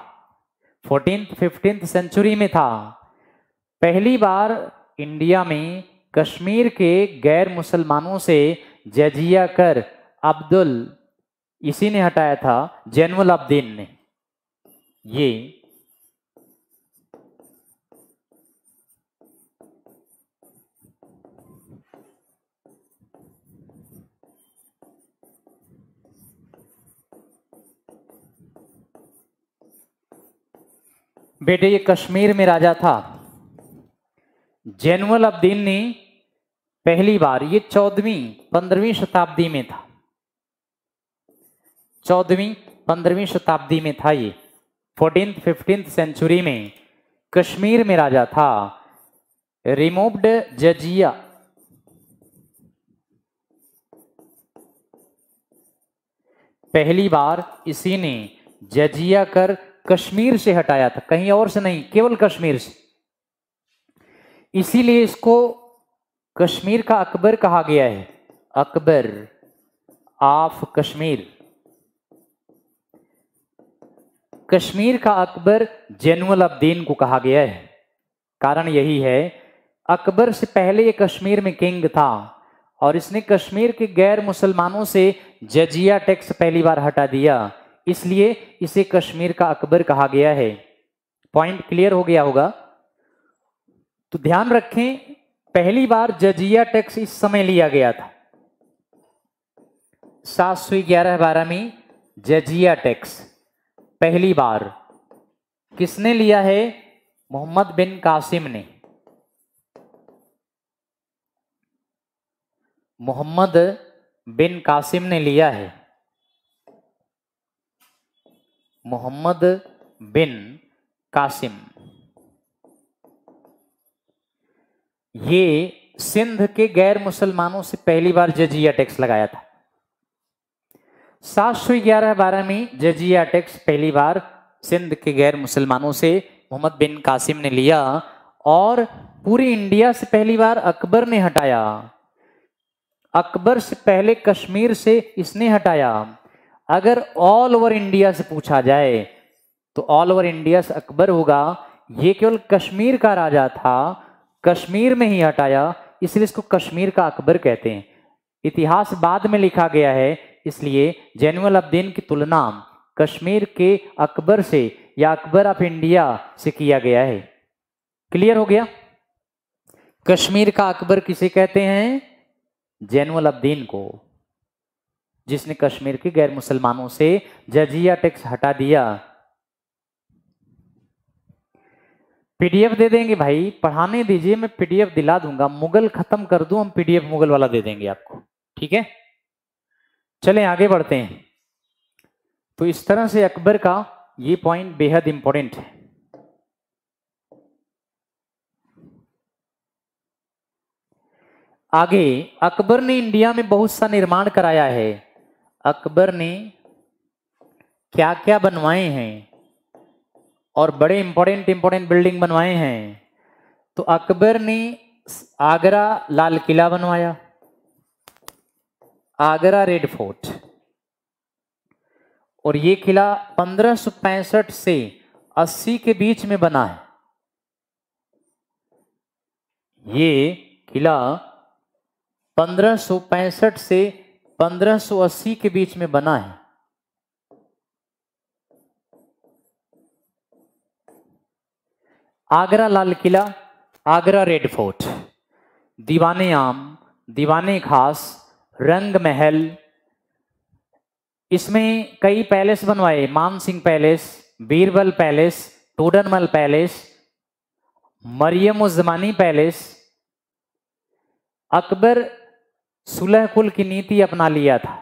14th-15th सेंचुरी में था। पहली बार इंडिया में कश्मीर के गैर मुसलमानों से जजिया कर अब्दुल इसी ने हटाया था, जैनुअल अब्दीन ने। ये बेटे ये कश्मीर में राजा था जैनुअल अब्दीन ने पहली बार, ये 14वीं-15वीं शताब्दी में था, 14वीं-15वीं शताब्दी में था। ये 14th-15th सेंचुरी में कश्मीर में राजा था। रिमूव्ड जजिया, पहली बार इसी ने जजिया कर कश्मीर से हटाया था, कहीं और से नहीं, केवल कश्मीर से। इसीलिए इसको कश्मीर का अकबर कहा गया है, अकबर ऑफ कश्मीर। कश्मीर का अकबर जैनुअल अब्दीन को कहा गया है। कारण यही है, अकबर से पहले ये कश्मीर में किंग था और इसने कश्मीर के गैर मुसलमानों से जजिया टैक्स पहली बार हटा दिया, इसलिए इसे कश्मीर का अकबर कहा गया है। पॉइंट क्लियर हो गया होगा। तो ध्यान रखें, पहली बार जजिया टैक्स इस समय लिया गया था 711-12 में। जजिया टैक्स पहली बार किसने लिया है? मोहम्मद बिन कासिम ने। मोहम्मद बिन कासिम ने लिया है। मोहम्मद बिन कासिम, ये सिंध के गैर मुसलमानों से पहली बार जजिया टैक्स लगाया था। 711-12 में जजिया टैक्स पहली बार सिंध के गैर मुसलमानों से मोहम्मद बिन कासिम ने लिया और पूरी इंडिया से पहली बार अकबर ने हटाया। अकबर से पहले कश्मीर से इसने हटाया। अगर ऑल ओवर इंडिया से पूछा जाए तो ऑल ओवर इंडिया से अकबर होगा। ये केवल कश्मीर का राजा था, कश्मीर में ही हटाया, इसलिए इसको कश्मीर का अकबर कहते हैं। इतिहास बाद में लिखा गया है, इसलिए जैनुअल अब्दीन की तुलना कश्मीर के अकबर से या अकबर ऑफ इंडिया से किया गया है। क्लियर हो गया? कश्मीर का अकबर किसे कहते हैं? जैनुअल अब्दीन को, जिसने कश्मीर के गैर मुसलमानों से जजिया टैक्स हटा दिया। पीडीएफ दे देंगे भाई, पढ़ाने दीजिए, मैं पीडीएफ दिला दूंगा। मुगल खत्म कर दूं, हम पीडीएफ मुगल वाला दे देंगे आपको, ठीक है? चलें आगे बढ़ते हैं। तो इस तरह से अकबर का ये पॉइंट बेहद इंपॉर्टेंट है। आगे, अकबर ने इंडिया में बहुत सा निर्माण कराया है। अकबर ने क्या क्या बनवाए हैं और बड़े इंपॉर्टेंट बिल्डिंग बनवाए हैं। तो अकबर ने आगरा लाल किला बनवाया, आगरा रेड फोर्ट, और ये किला 1565 से 80 के बीच में बना है। ये किला 1565 से 1580 के बीच में बना है। आगरा लाल किला, आगरा रेड फोर्ट, दीवाने आम, दीवाने खास, रंग महल, इसमें कई पैलेस बनवाए, Man Singh palace, Birbal palace, Todarmal palace, Mariam uz Zamani palace. Akbar Sulah Kul की नीति अपना लिया था।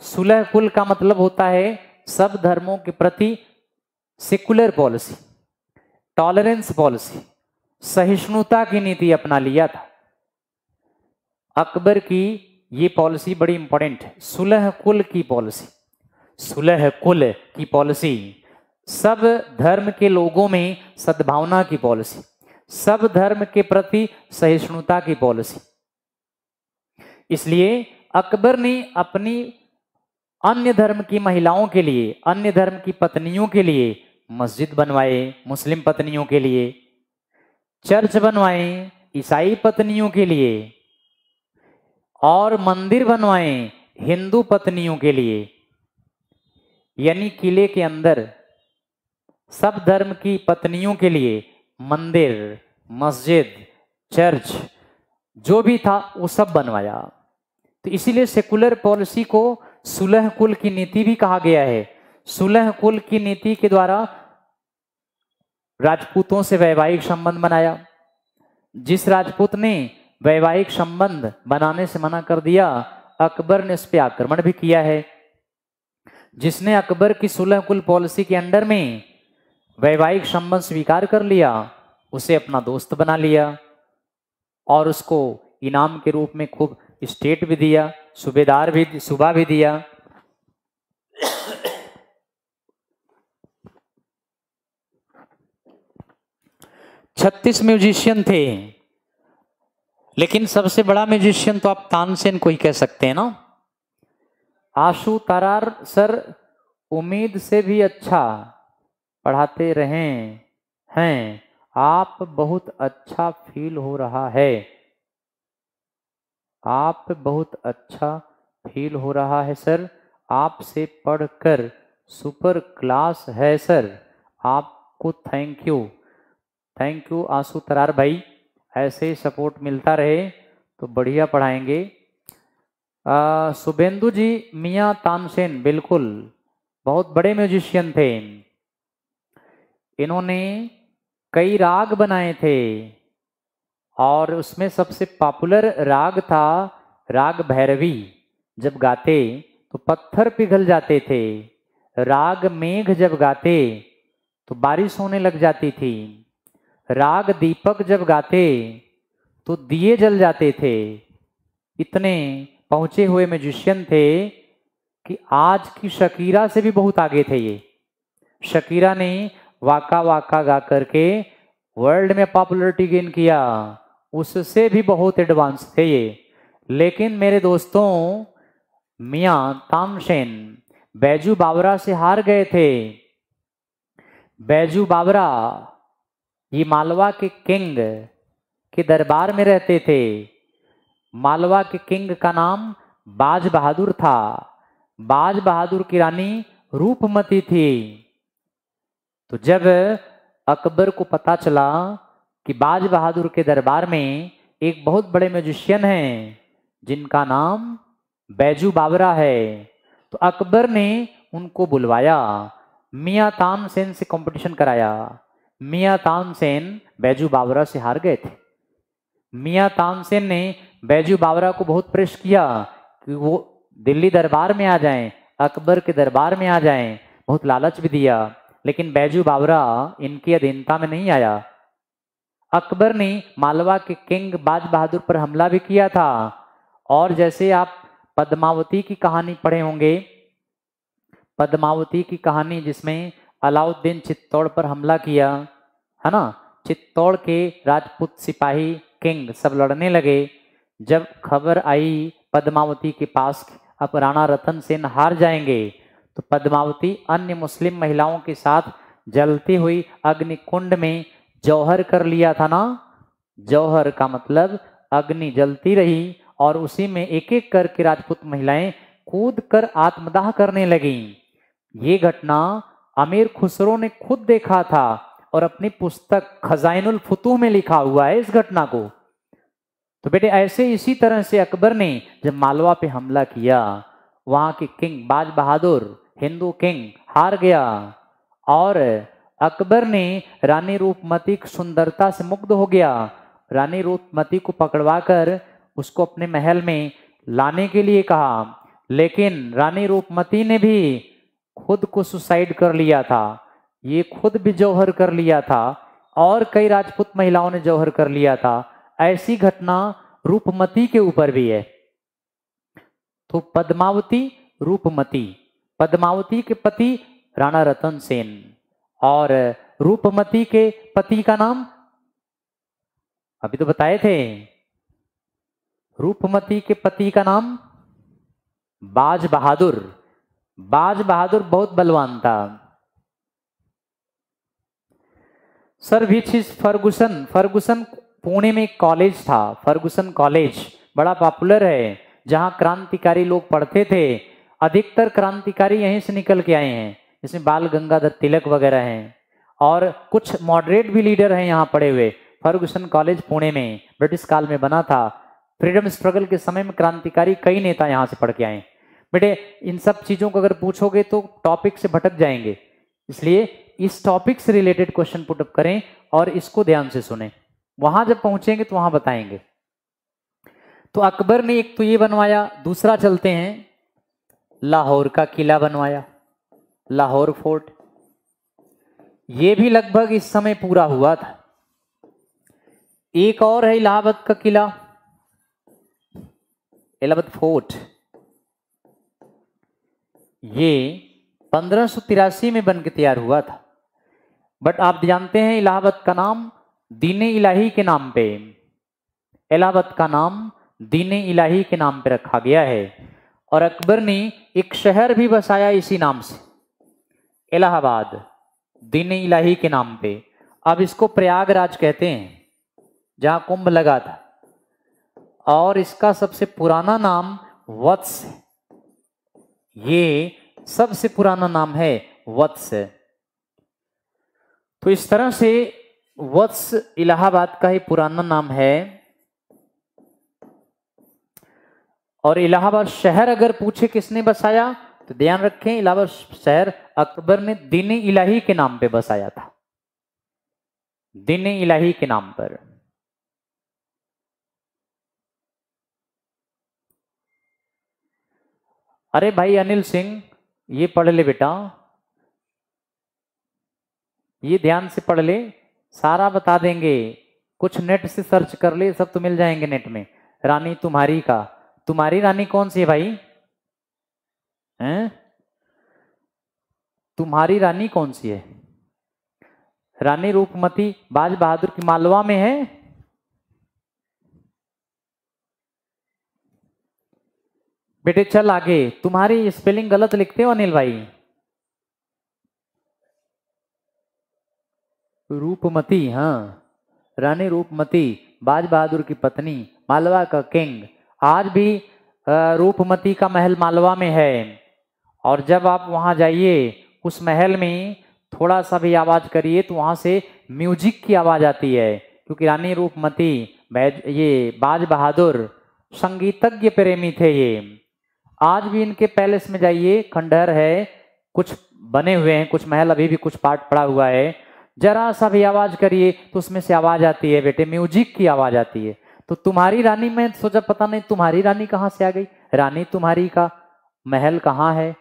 सुलह कुल का मतलब होता है सब धर्मों के प्रति सेकुलर पॉलिसी, टॉलरेंस पॉलिसी, सहिष्णुता की नीति अपना लिया था। अकबर की ये पॉलिसी बड़ी इंपॉर्टेंट है, सुलह कुल की पॉलिसी। सुलह कुल की पॉलिसी, सब धर्म के लोगों में सद्भावना की पॉलिसी, सब धर्म के प्रति सहिष्णुता की पॉलिसी। इसलिए अकबर ने अपनी अन्य धर्म की महिलाओं के लिए, अन्य धर्म की पत्नियों के लिए मस्जिद बनवाए, मुस्लिम पत्नियों के लिए चर्च बनवाए, ईसाई पत्नियों के लिए, और मंदिर बनवाए हिंदू पत्नियों के लिए। यानी किले के अंदर सब धर्म की पत्नियों के लिए मंदिर, मस्जिद, चर्च जो भी था वो सब बनवाया। तो इसीलिए सेकुलर पॉलिसी को सुलह कुल की नीति भी कहा गया है। सुलह कुल की नीति के द्वारा राजपूतों से वैवाहिक संबंध बनाया। जिस राजपूत ने वैवाहिक संबंध बनाने से मना कर दिया, अकबर ने उस पर आक्रमण भी किया है। जिसने अकबर की सुलह कुल पॉलिसी के अंडर में वैवाहिक संबंध स्वीकार कर लिया, उसे अपना दोस्त बना लिया और उसको इनाम के रूप में खूब स्टेट भी दिया, सूबेदार भी, सूबा भी दिया। छत्तीस म्यूजिशियन थे, लेकिन सबसे बड़ा म्यूजिशियन तो आप तानसेन को ही कह सकते हैं ना। आशु तरार सर उम्मीद से भी अच्छा पढ़ाते रहे हैं, आप बहुत अच्छा फील हो रहा है, आप बहुत अच्छा फील हो रहा है सर, आपसे पढ़कर सुपर क्लास है सर, आपको थैंक यू। थैंक यू आशु तरार भाई, ऐसे ही सपोर्ट मिलता रहे तो बढ़िया पढ़ाएंगे। शुभेंदु जी, मियाँ तानसेन बिल्कुल बहुत बड़े म्यूजिशियन थे। इन्होंने कई राग बनाए थे और उसमें सबसे पॉपुलर राग था राग भैरवी। जब गाते तो पत्थर पिघल जाते थे। राग मेघ जब गाते तो बारिश होने लग जाती थी। राग दीपक जब गाते तो दिए जल जाते थे। इतने पहुंचे हुए म्यूजिशियन थे कि आज की शकीरा से भी बहुत आगे थे ये। शकीरा ने वाका वाका गा करके वर्ल्ड में पॉपुलरिटी गेन किया, उससे भी बहुत एडवांस थे ये। लेकिन मेरे दोस्तों, मियाँ तानसेन बैजू बावरा से हार गए थे। बैजू बावरा ये मालवा के किंग के दरबार में रहते थे। मालवा के किंग का नाम बाज बहादुर था। बाज बहादुर की रानी रूपमती थी। तो जब अकबर को पता चला कि बाज बहादुर के दरबार में एक बहुत बड़े म्यूजिशियन हैं जिनका नाम बैजू बावरा है, तो अकबर ने उनको बुलवाया, मियाँ तानसेन से कंपटीशन कराया। मियाँ तानसेन बैजू बावरा से हार गए थे। मियाँ तानसेन ने बैजू बावरा को बहुत प्रेस किया कि वो दिल्ली दरबार में आ जाएं, अकबर के दरबार में आ जाएं। बहुत लालच भी दिया, लेकिन बैजू बावरा इनकी अधीनता में नहीं आया। अकबर ने मालवा के किंग बाज बहादुर पर हमला भी किया था। और जैसे आप पद्मावती की कहानी पढ़े होंगे, पद्मावती की कहानी जिसमें अलाउद्दीन चित्तौड़ पर हमला किया, है ना, चित्तौड़ के राजपूत सिपाही किंग सब लड़ने लगे। जब खबर आई पद्मावती के पास अब राणा रतन सेन हार जाएंगे, तो पद्मावती अन्य मुस्लिम महिलाओं के साथ जलती हुई अग्निकुंड में जौहर कर लिया था ना। जौहर का मतलब अग्नि जलती रही और उसी में एक एक करके राजपूत महिलाएं कूद कर आत्मदाह करने लगी। ये घटना अमीर खुसरो ने खुद देखा था और अपनी पुस्तक खजाइनुल फुतूह में लिखा हुआ है इस घटना को। तो बेटे ऐसे इसी तरह से अकबर ने जब मालवा पे हमला किया, वहां के किंग बाज बहादुर हिंदू किंग हार गया और अकबर ने रानी रूपमती की सुंदरता से मुग्ध हो गया। रानी रूपमती को पकड़वाकर उसको अपने महल में लाने के लिए कहा, लेकिन रानी रूपमती ने भी खुद को सुसाइड कर लिया था। ये खुद भी जौहर कर लिया था और कई राजपूत महिलाओं ने जौहर कर लिया था। ऐसी घटना रूपमती के ऊपर भी है। तो पद्मावती रूपमती, पद्मावती के पति राणा रतन सेन और रूपमती के पति का नाम अभी तो बताए थे। रूपमती के पति का नाम बाज बहादुर। बाज बहादुर बहुत बलवान था। Sir which is Ferguson. Ferguson Pune में एक कॉलेज था, फर्गुसन कॉलेज बड़ा पॉपुलर है, जहां क्रांतिकारी लोग पढ़ते थे। अधिकतर क्रांतिकारी यहीं से निकल के आए हैं, इसमें बाल गंगाधर तिलक वगैरह हैं और कुछ मॉडरेट भी लीडर हैं यहाँ पढ़े हुए। फर्गुसन कॉलेज पुणे में ब्रिटिश काल में बना था। फ्रीडम स्ट्रगल के समय में क्रांतिकारी कई नेता यहाँ से पढ़ के आए। बेटे इन सब चीजों को अगर पूछोगे तो टॉपिक से भटक जाएंगे, इसलिए इस टॉपिक से रिलेटेड क्वेश्चन पुटअप करें और इसको ध्यान से सुने। वहां जब पहुंचेंगे तो वहां बताएंगे। तो अकबर ने एक तो ये बनवाया, दूसरा चलते हैं लाहौर का किला बनवाया, लाहौर फोर्ट। ये भी लगभग इस समय पूरा हुआ था। एक और है इलाहाबाद का किला, इलाहाबाद फोर्ट। ये 1583 में बन के तैयार हुआ था। बट आप जानते हैं इलाहाबाद का नाम दीन इलाही के नाम पे, इलाहाबाद का नाम दीन इलाही के नाम पे रखा गया है। और अकबर ने एक शहर भी बसाया इसी नाम से, इलाहाबाद, दीन इलाही के नाम पे। अब इसको प्रयागराज कहते हैं, जहां कुंभ लगा था। और इसका सबसे पुराना नाम वत्स, ये सबसे पुराना नाम है वत्स। तो इस तरह से वत्स इलाहाबाद का ही पुराना नाम है। और इलाहाबाद शहर अगर पूछे किसने बसाया तो ध्यान रखें, इलाहाबाद शहर अकबर ने दीन इलाही के नाम पे बसाया था, दीन इलाही के नाम पर। अरे भाई अनिल सिंह, ये पढ़ ले बेटा, ये ध्यान से पढ़ ले, सारा बता देंगे। कुछ नेट से सर्च कर ले, सब तो मिल जाएंगे नेट में। रानी तुम्हारी का, तुम्हारी रानी कौन सी है भाई? हैं? तुम्हारी रानी कौन सी है? रानी रूपमती बाज बहादुर की मालवा में है। बेटे चल आगे, तुम्हारी स्पेलिंग गलत लिखते हो अनिल भाई। रूपमती, हाँ, रानी रूपमती बाज बहादुर की पत्नी, मालवा का किंग। आज भी रूपमती का महल मालवा में है। और जब आप वहां जाइए उस महल में थोड़ा सा भी आवाज करिए तो वहां से म्यूजिक की आवाज आती है, क्योंकि रानी रूपमती ये बाज बहादुर संगीतज्ञ प्रेमी थे। ये आज भी इनके पैलेस में जाइए, खंडहर है, कुछ बने हुए हैं, कुछ महल अभी भी कुछ पार्ट पड़ा हुआ है। जरा सा भी आवाज करिए तो उसमें से आवाज आती है बेटे, म्यूजिक की आवाज आती है। तो तुम्हारी रानी, मैं सोचा पता नहीं तुम्हारी रानी कहाँ से आ गई। रानी तुम्हारी का महल कहाँ है?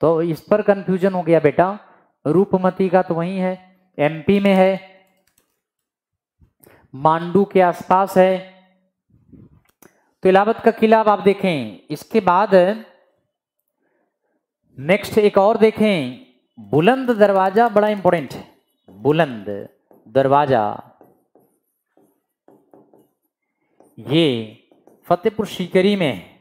तो इस पर कंफ्यूजन हो गया बेटा। रूपमती का तो वही है, एमपी में है, मांडू के आसपास है। तो इलाहाबाद का किला अब आप देखें। इसके बाद नेक्स्ट एक और देखें, बुलंद दरवाजा बड़ा इंपॉर्टेंट है। बुलंद दरवाजा ये फतेहपुर सीकरी में है।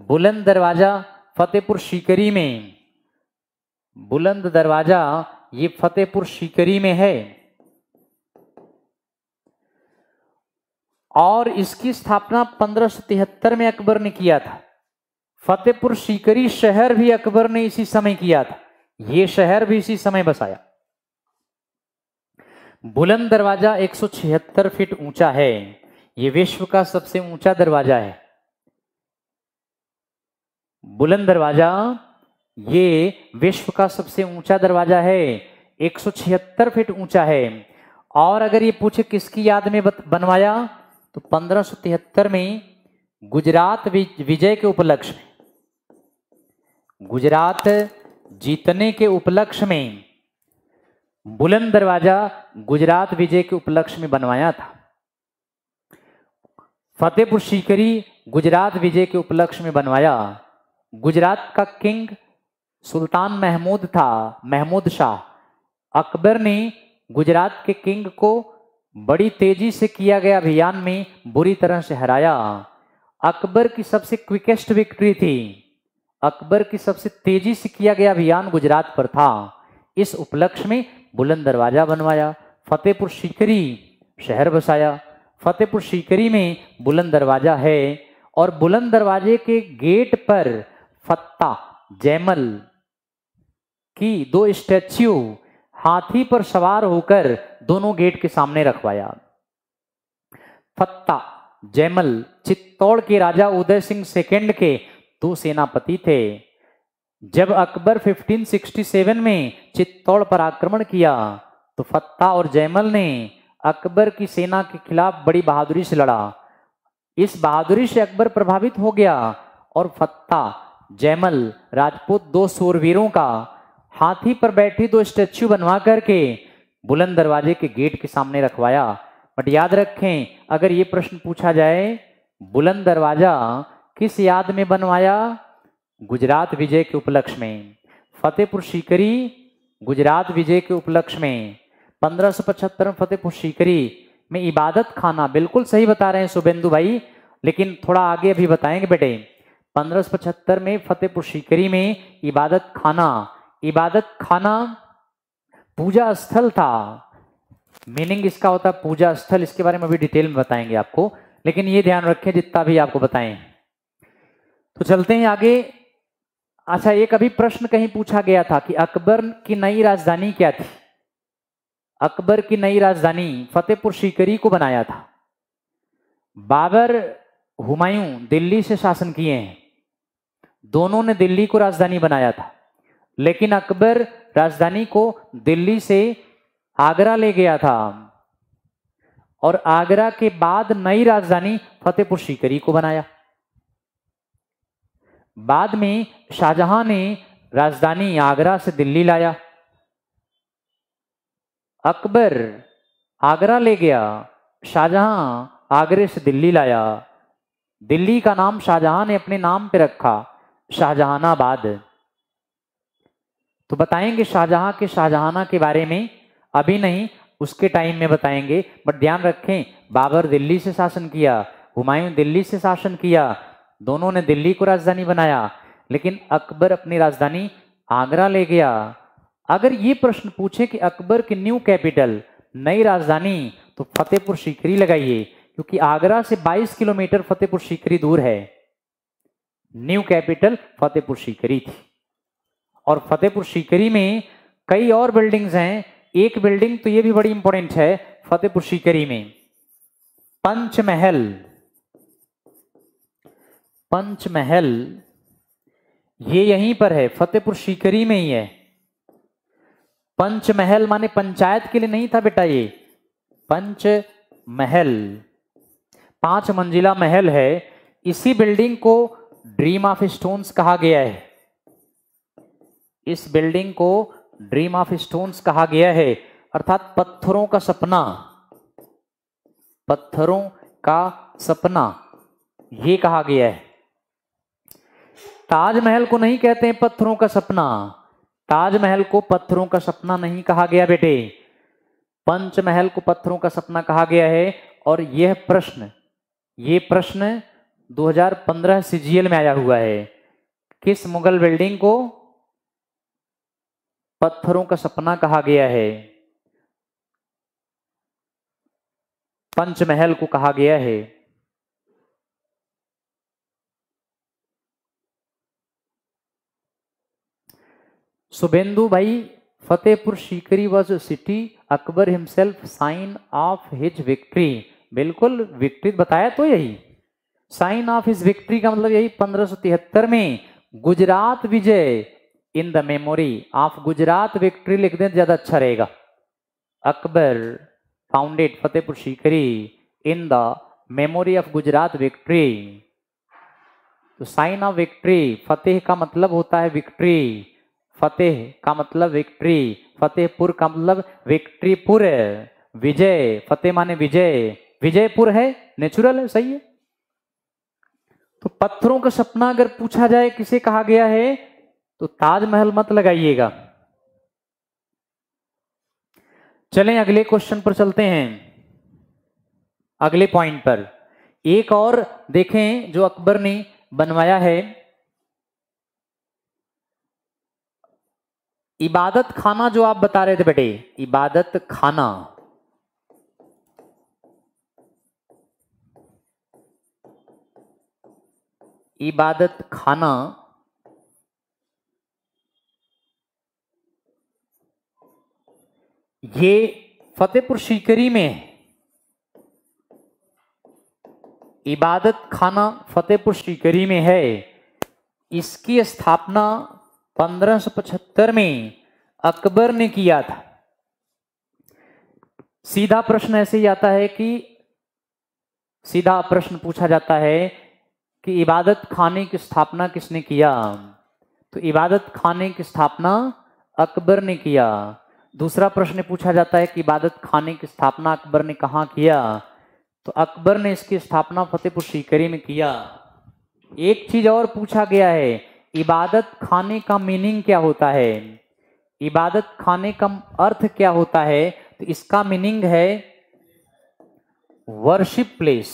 बुलंद दरवाजा फतेहपुर सीकरी में, बुलंद दरवाजा ये फतेहपुर सीकरी में है। और इसकी स्थापना 1573 में अकबर ने किया था। फतेहपुर सीकरी शहर भी अकबर ने इसी समय किया था, ये शहर भी इसी समय बसाया। बुलंद दरवाजा 176 फीट ऊंचा है, ये विश्व का सबसे ऊंचा दरवाजा है। बुलंद दरवाजा ये विश्व का सबसे ऊंचा दरवाजा है, 176 फीट ऊंचा है। और अगर ये पूछे किसकी याद में बनवाया, तो 1573 में गुजरात विजय के उपलक्ष्य में, गुजरात जीतने के उपलक्ष्य में बुलंद दरवाजा गुजरात विजय के उपलक्ष्य में बनवाया था। फतेहपुर सीकरी गुजरात विजय के उपलक्ष्य में बनवाया। गुजरात का किंग सुल्तान महमूद था, महमूद शाह। अकबर ने गुजरात के किंग को बड़ी तेजी से किया गया अभियान में बुरी तरह से हराया। अकबर की सबसे क्विकेस्ट विक्ट्री थी, अकबर की सबसे तेजी से किया गया अभियान गुजरात पर था। इस उपलक्ष्य में बुलंद दरवाजा बनवाया, फतेहपुर सीकरी शहर बसाया। फतेहपुर सीकरी में बुलंद दरवाजा है और बुलंद दरवाजे के गेट पर फत्ता जैमल की 2 स्टैच्यू हाथी पर सवार होकर दोनों गेट के सामने रखवाया। फत्ता जैमल चित्तौड़ के राजा उदय सिंह सेकंड के 2 सेनापति थे। जब अकबर 1567 में चित्तौड़ पर आक्रमण किया तो फत्ता और जैमल ने अकबर की सेना के खिलाफ बड़ी बहादुरी से लड़ा। इस बहादुरी से अकबर प्रभावित हो गया और फत्ता जैमल राजपूत 2 शूरवीरों का हाथी पर बैठी 2 स्टैच्यू बनवा करके बुलंद दरवाजे के गेट के सामने रखवाया। बट याद रखें, अगर ये प्रश्न पूछा जाए बुलंद दरवाजा किस याद में बनवाया, गुजरात विजय के उपलक्ष्य में। फतेहपुर सीकरी गुजरात विजय के उपलक्ष्य में 1575 में फतेहपुर सीकरी में इबादत खाना, बिल्कुल सही बता रहे हैं शुभेंदु भाई, लेकिन थोड़ा आगे अभी बताएंगे बेटे। 1575 में फतेहपुर सीकरी में इबादत खाना पूजा स्थल था। मीनिंग इसका होता है पूजा स्थल, इसके बारे में अभी डिटेल में बताएंगे आपको, लेकिन ये ध्यान रखें जितना भी आपको बताएं। तो चलते हैं आगे। अच्छा, एक अभी प्रश्न कहीं पूछा गया था कि अकबर की नई राजधानी क्या थी। अकबर की नई राजधानी फतेहपुर सीकरी को बनाया था। बाबर हुमायूं दिल्ली से शासन किए हैं, दोनों ने दिल्ली को राजधानी बनाया था, लेकिन अकबर राजधानी को दिल्ली से आगरा ले गया था और आगरा के बाद नई राजधानी फतेहपुर सीकरी को बनाया। बाद में शाहजहां ने राजधानी आगरा से दिल्ली लाया। अकबर आगरा ले गया, शाहजहां आगरे से दिल्ली लाया। दिल्ली का नाम शाहजहां ने अपने नाम पे रखा, शाहजहानाबाद। तो बताएंगे शाहजहां के शाहजहाना के बारे में, अभी नहीं, उसके टाइम में बताएंगे। बट ध्यान रखें, बाबर दिल्ली से शासन किया, हुमायूं दिल्ली से शासन किया, दोनों ने दिल्ली को राजधानी बनाया, लेकिन अकबर अपनी राजधानी आगरा ले गया। अगर ये प्रश्न पूछे कि अकबर की न्यू कैपिटल, नई राजधानी, तो फतेहपुर सीकरी लगाइए, क्योंकि आगरा से 22 किलोमीटर फतेहपुर सीकरी दूर है। न्यू कैपिटल फतेहपुर सीकरी थी। और फतेहपुर सीकरी में कई और बिल्डिंग्स हैं। एक बिल्डिंग तो ये भी बड़ी इंपॉर्टेंट है फतेहपुर सीकरी में, पंचमहल। पंचमहल ये यहीं पर है, फतेहपुर सीकरी में ही है। पंचमहल माने पंचायत के लिए नहीं था बेटा, ये पंचमहल 5 मंजिला महल है। इसी बिल्डिंग को ड्रीम ऑफ स्टोन्स कहा गया है, इस बिल्डिंग को ड्रीम ऑफ स्टोन्स कहा गया है, अर्थात पत्थरों का सपना, पत्थरों का सपना ये कहा गया है। ताजमहल को नहीं कहते हैं पत्थरों का सपना, ताजमहल को पत्थरों का सपना नहीं कहा गया बेटे, पंचमहल को पत्थरों का सपना कहा गया है। और यह प्रश्न, ये प्रश्न 2015 सीजीएल में आया हुआ है, किस मुगल बिल्डिंग को पत्थरों का सपना कहा गया है? पंचमहल को कहा गया है। शुभेंदु भाई, Fatehpur Sikri was city Akbar himself sign of his victory, बिल्कुल विक्ट्री बताया तो यही, साइन ऑफ हिज विक्ट्री का मतलब यही 1573 में गुजरात विजय in the memory of Gujarat victory लिख दें ज्यादा अच्छा रहेगा। Akbar founded Fatehpur Sikri in the memory of Gujarat victory. तो साइन ऑफ विक्ट्री, फतेह का मतलब होता है विक्ट्री, फतेह का मतलब विक्ट्री, फतेहपुर का मतलब विक्ट्रीपुर, विजय, फतेह माने विजय, विजयपुर है, नेचुरल है, सही है। तो पत्थरों का सपना अगर पूछा जाए किसे कहा गया है तो ताजमहल मत लगाइएगा। चलें अगले क्वेश्चन पर चलते हैं, अगले पॉइंट पर। एक और देखें जो अकबर ने बनवाया है, इबादत खाना जो आप बता रहे थे बेटे, इबादत खाना, इबादत खाना ये फतेहपुर सीकरी में है। इबादत खाना फतेहपुर सीकरी में है। इसकी स्थापना 1575 में अकबर ने किया था। सीधा प्रश्न ऐसे ही आता है कि सीधा प्रश्न पूछा जाता है कि इबादत खाने की स्थापना किसने किया, तो इबादत खाने की स्थापना अकबर ने किया। दूसरा प्रश्न पूछा जाता है कि इबादत खाने की स्थापना अकबर ने कहाँ किया, तो अकबर ने इसकी स्थापना फतेहपुर सीकरी में किया। एक चीज और पूछा गया है, इबादत खाने का मीनिंग क्या होता है, इबादत खाने का अर्थ क्या होता है, तो इसका मीनिंग है वर्शिप प्लेस,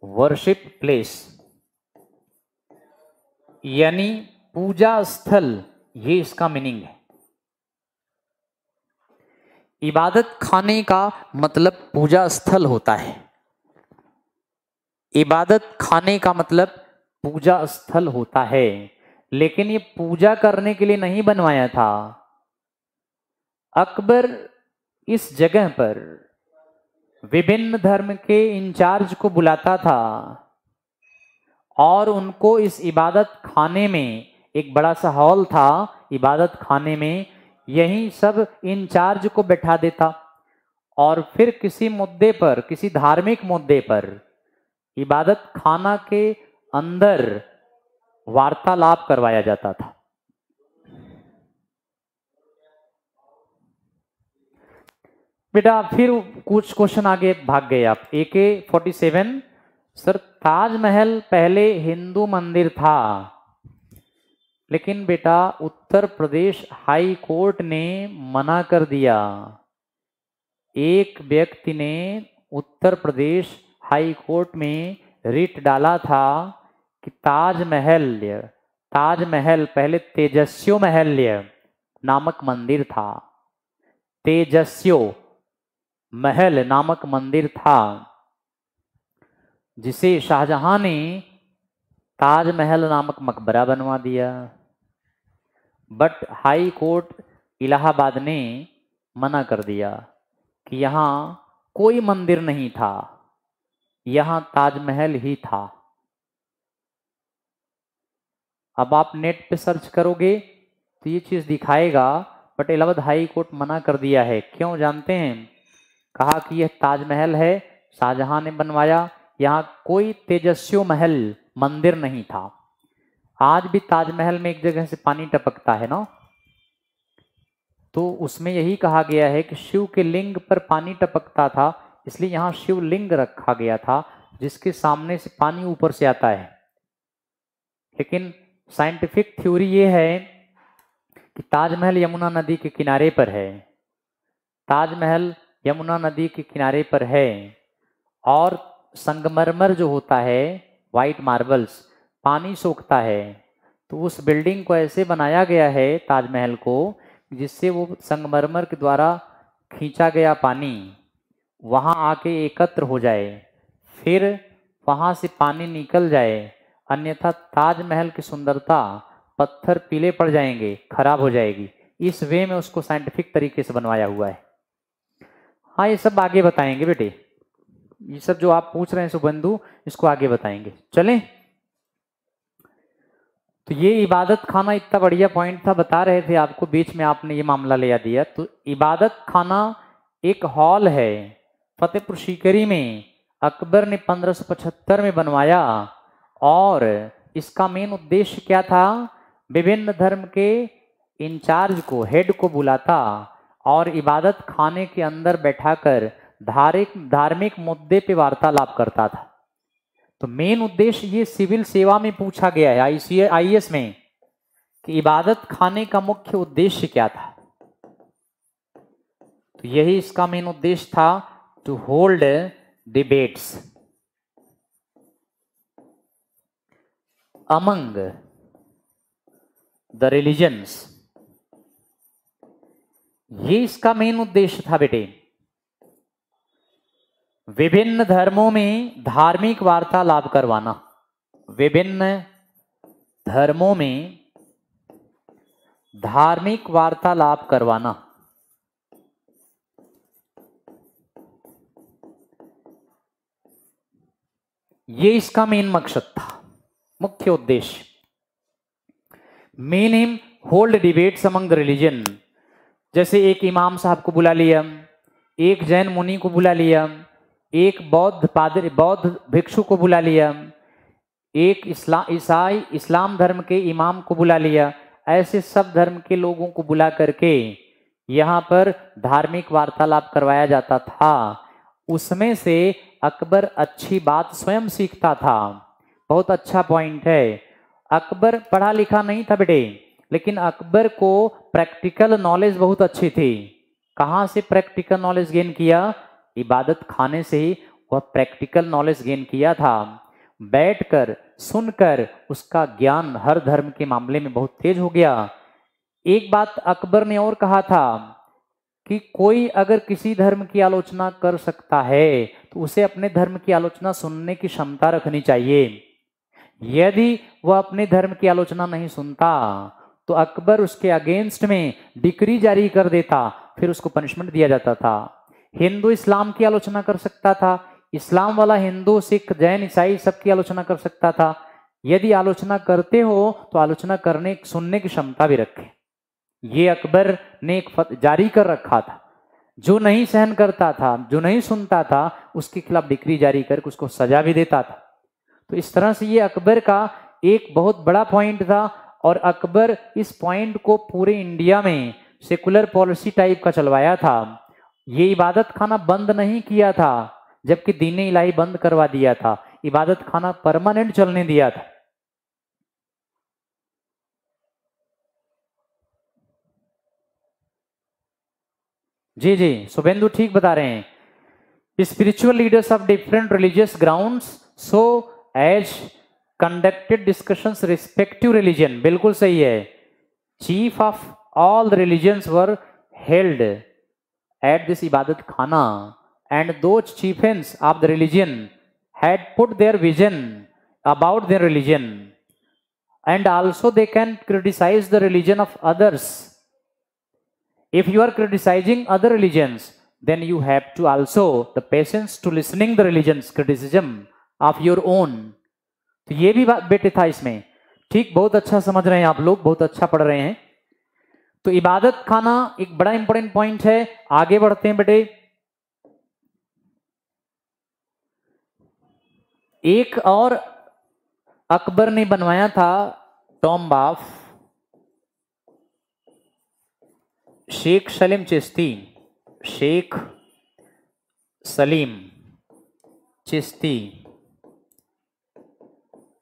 वर्शिप प्लेस यानी पूजा स्थल, ये इसका मीनिंग है। इबादत खाने का मतलब पूजा स्थल होता है, इबादत खाने का मतलब पूजा स्थल होता है। लेकिन ये पूजा करने के लिए नहीं बनवाया था। अकबर इस जगह पर विभिन्न धर्म के इंचार्ज को बुलाता था और उनको इस इबादत खाने में, एक बड़ा सा हॉल था इबादत खाने में, यहीं सब इंचार्ज को बैठा देता और फिर किसी मुद्दे पर, किसी धार्मिक मुद्दे पर इबादत खाना के अंदर वार्तालाप करवाया जाता था। बेटा फिर कुछ क्वेश्चन आगे भाग गए आप। AK-47, सर ताजमहल पहले हिंदू मंदिर था, लेकिन बेटा उत्तर प्रदेश हाई कोर्ट ने मना कर दिया। एक व्यक्ति ने उत्तर प्रदेश हाई कोर्ट में रिट डाला था कि ताजमहल, ताजमहल पहले तेजस्यो महल्य नामक मंदिर था, तेजस्यो महल नामक मंदिर था, जिसे शाहजहां ने ताजमहल नामक मकबरा बनवा दिया। बट हाई कोर्ट इलाहाबाद ने मना कर दिया कि यहाँ कोई मंदिर नहीं था, यहाँ ताजमहल ही था। अब आप नेट पे सर्च करोगे तो ये चीज दिखाएगा, बट इलाहाबाद हाई कोर्ट मना कर दिया है। क्यों जानते हैं? कहा कि यह ताजमहल है, शाहजहां ने बनवाया, यहाँ कोई तेजस्वी महल मंदिर नहीं था। आज भी ताजमहल में एक जगह से पानी टपकता है ना, तो उसमें यही कहा गया है कि शिव के लिंग पर पानी टपकता था, इसलिए यहाँ शिवलिंग रखा गया था जिसके सामने से पानी ऊपर से आता है। लेकिन साइंटिफिक थ्योरी ये है कि ताजमहल यमुना नदी के किनारे पर है, ताजमहल यमुना नदी के किनारे पर है, और संगमरमर जो होता है, वाइट मार्बल्स, पानी सोखता है। तो उस बिल्डिंग को ऐसे बनाया गया है, ताजमहल को, जिससे वो संगमरमर के द्वारा खींचा गया पानी वहाँ आके एकत्र हो जाए, फिर वहाँ से पानी निकल जाए, अन्यथा ताजमहल की सुंदरता, पत्थर पीले पड़ जाएंगे, खराब हो जाएगी। इस वे में उसको साइंटिफिक तरीके से बनवाया हुआ है। हाँ, ये सब आगे बताएंगे बेटे, ये सब जो आप पूछ रहे हैं शुभेंदु, इसको आगे बताएंगे। चलें, तो ये इबादत खाना इतना बढ़िया पॉइंट था, बता रहे थे आपको, बीच में आपने ये मामला ले दिया। तो इबादत खाना एक हॉल है, फतेहपुर सीकरी में अकबर ने 1575 में बनवाया, और इसका मेन उद्देश्य क्या था? विभिन्न धर्म के इंचार्ज को, हेड को बुलाता और इबादत खाने के अंदर बैठाकर धार्मिक मुद्दे पे वार्तालाप करता था। तो मेन उद्देश्य ये सिविल सेवा में पूछा गया है, आईएएस में, कि इबादत खाने का मुख्य उद्देश्य क्या था। तो यही इसका मेन उद्देश्य था, to hold debates among the religions. ये इसका मेन उद्देश्य था बेटे, विभिन्न धर्मों में धार्मिक वार्तालाप करवाना, विभिन्न धर्मों में धार्मिक वार्तालाप करवाना। ये इसका मेन मकसद था, मुख्य उद्देश्य। Main M, hold debates among the religion. जैसे एक इमाम साहब को बुला लिया, एक जैन मुनि को बुला लिया, एक बौद्ध पादरी, बौद्ध भिक्षु को बुला लिया, एक इस्लाम धर्म के इमाम को बुला लिया, ऐसे सब धर्म के लोगों को बुला करके यहाँ पर धार्मिक वार्तालाप करवाया जाता था। उसमें से अकबर अच्छी बात स्वयं सीखता था। बहुत अच्छा पॉइंट है। अकबर पढ़ा लिखा नहीं था बेटे, लेकिन अकबर को प्रैक्टिकल नॉलेज बहुत अच्छी थी। कहाँ से प्रैक्टिकल नॉलेज गेन किया? इबादत खाने से ही वह प्रैक्टिकल नॉलेज गेन किया था। बैठकर सुनकर उसका ज्ञान हर धर्म के मामले में बहुत तेज हो गया। एक बात अकबर ने और कहा था कि कोई अगर किसी धर्म की आलोचना कर सकता है तो उसे अपने धर्म की आलोचना सुनने की क्षमता रखनी चाहिए। यदि वह अपने धर्म की आलोचना नहीं सुनता तो अकबर उसके अगेंस्ट में डिक्री जारी कर देता, फिर उसको पनिशमेंट दिया जाता था। हिंदू इस्लाम की आलोचना कर सकता था, इस्लाम वाला हिंदू, सिख, जैन, ईसाई सबकी आलोचना कर सकता था। यदि आलोचना करते हो तो आलोचना करने, सुनने की क्षमता भी रखे। ये अकबर ने एक जारी कर रखा था। जो नहीं सहन करता था, जो नहीं सुनता था, उसके खिलाफ डिक्री जारी करके उसको सजा भी देता था। तो इस तरह से ये अकबर का एक बहुत बड़ा पॉइंट था, और अकबर इस पॉइंट को पूरे इंडिया में सेकुलर पॉलिसी टाइप का चलवाया था। ये इबादत खाना बंद नहीं किया था, जबकि दीन इलाही बंद करवा दिया था। इबादत खाना परमानेंट चलने दिया था। जी जी, शुभेंदु ठीक बता रहे हैं। Spiritual leaders of different religious grounds so as conducted discussions respective religion. बिल्कुल सही है। Chief of all the religions were held at this Ibadat Khana, and those chieftains of the religion had put their vision about their religion, and also they can criticize the religion of others. If you are criticizing other religions, then you have to also the patience to listening the religion's criticism of your own. तो ये भी बात बेटे था इसमें। ठीक, बहुत अच्छा समझ रहे हैं आप लोग, बहुत अच्छा पढ़ रहे हैं। तो इबादत खाना एक बड़ा इंपॉर्टेंट पॉइंट है। आगे बढ़ते हैं बेटे। एक और अकबर ने बनवाया था tomb of Sheikh Salim Chishti, Sheikh Salim Chishti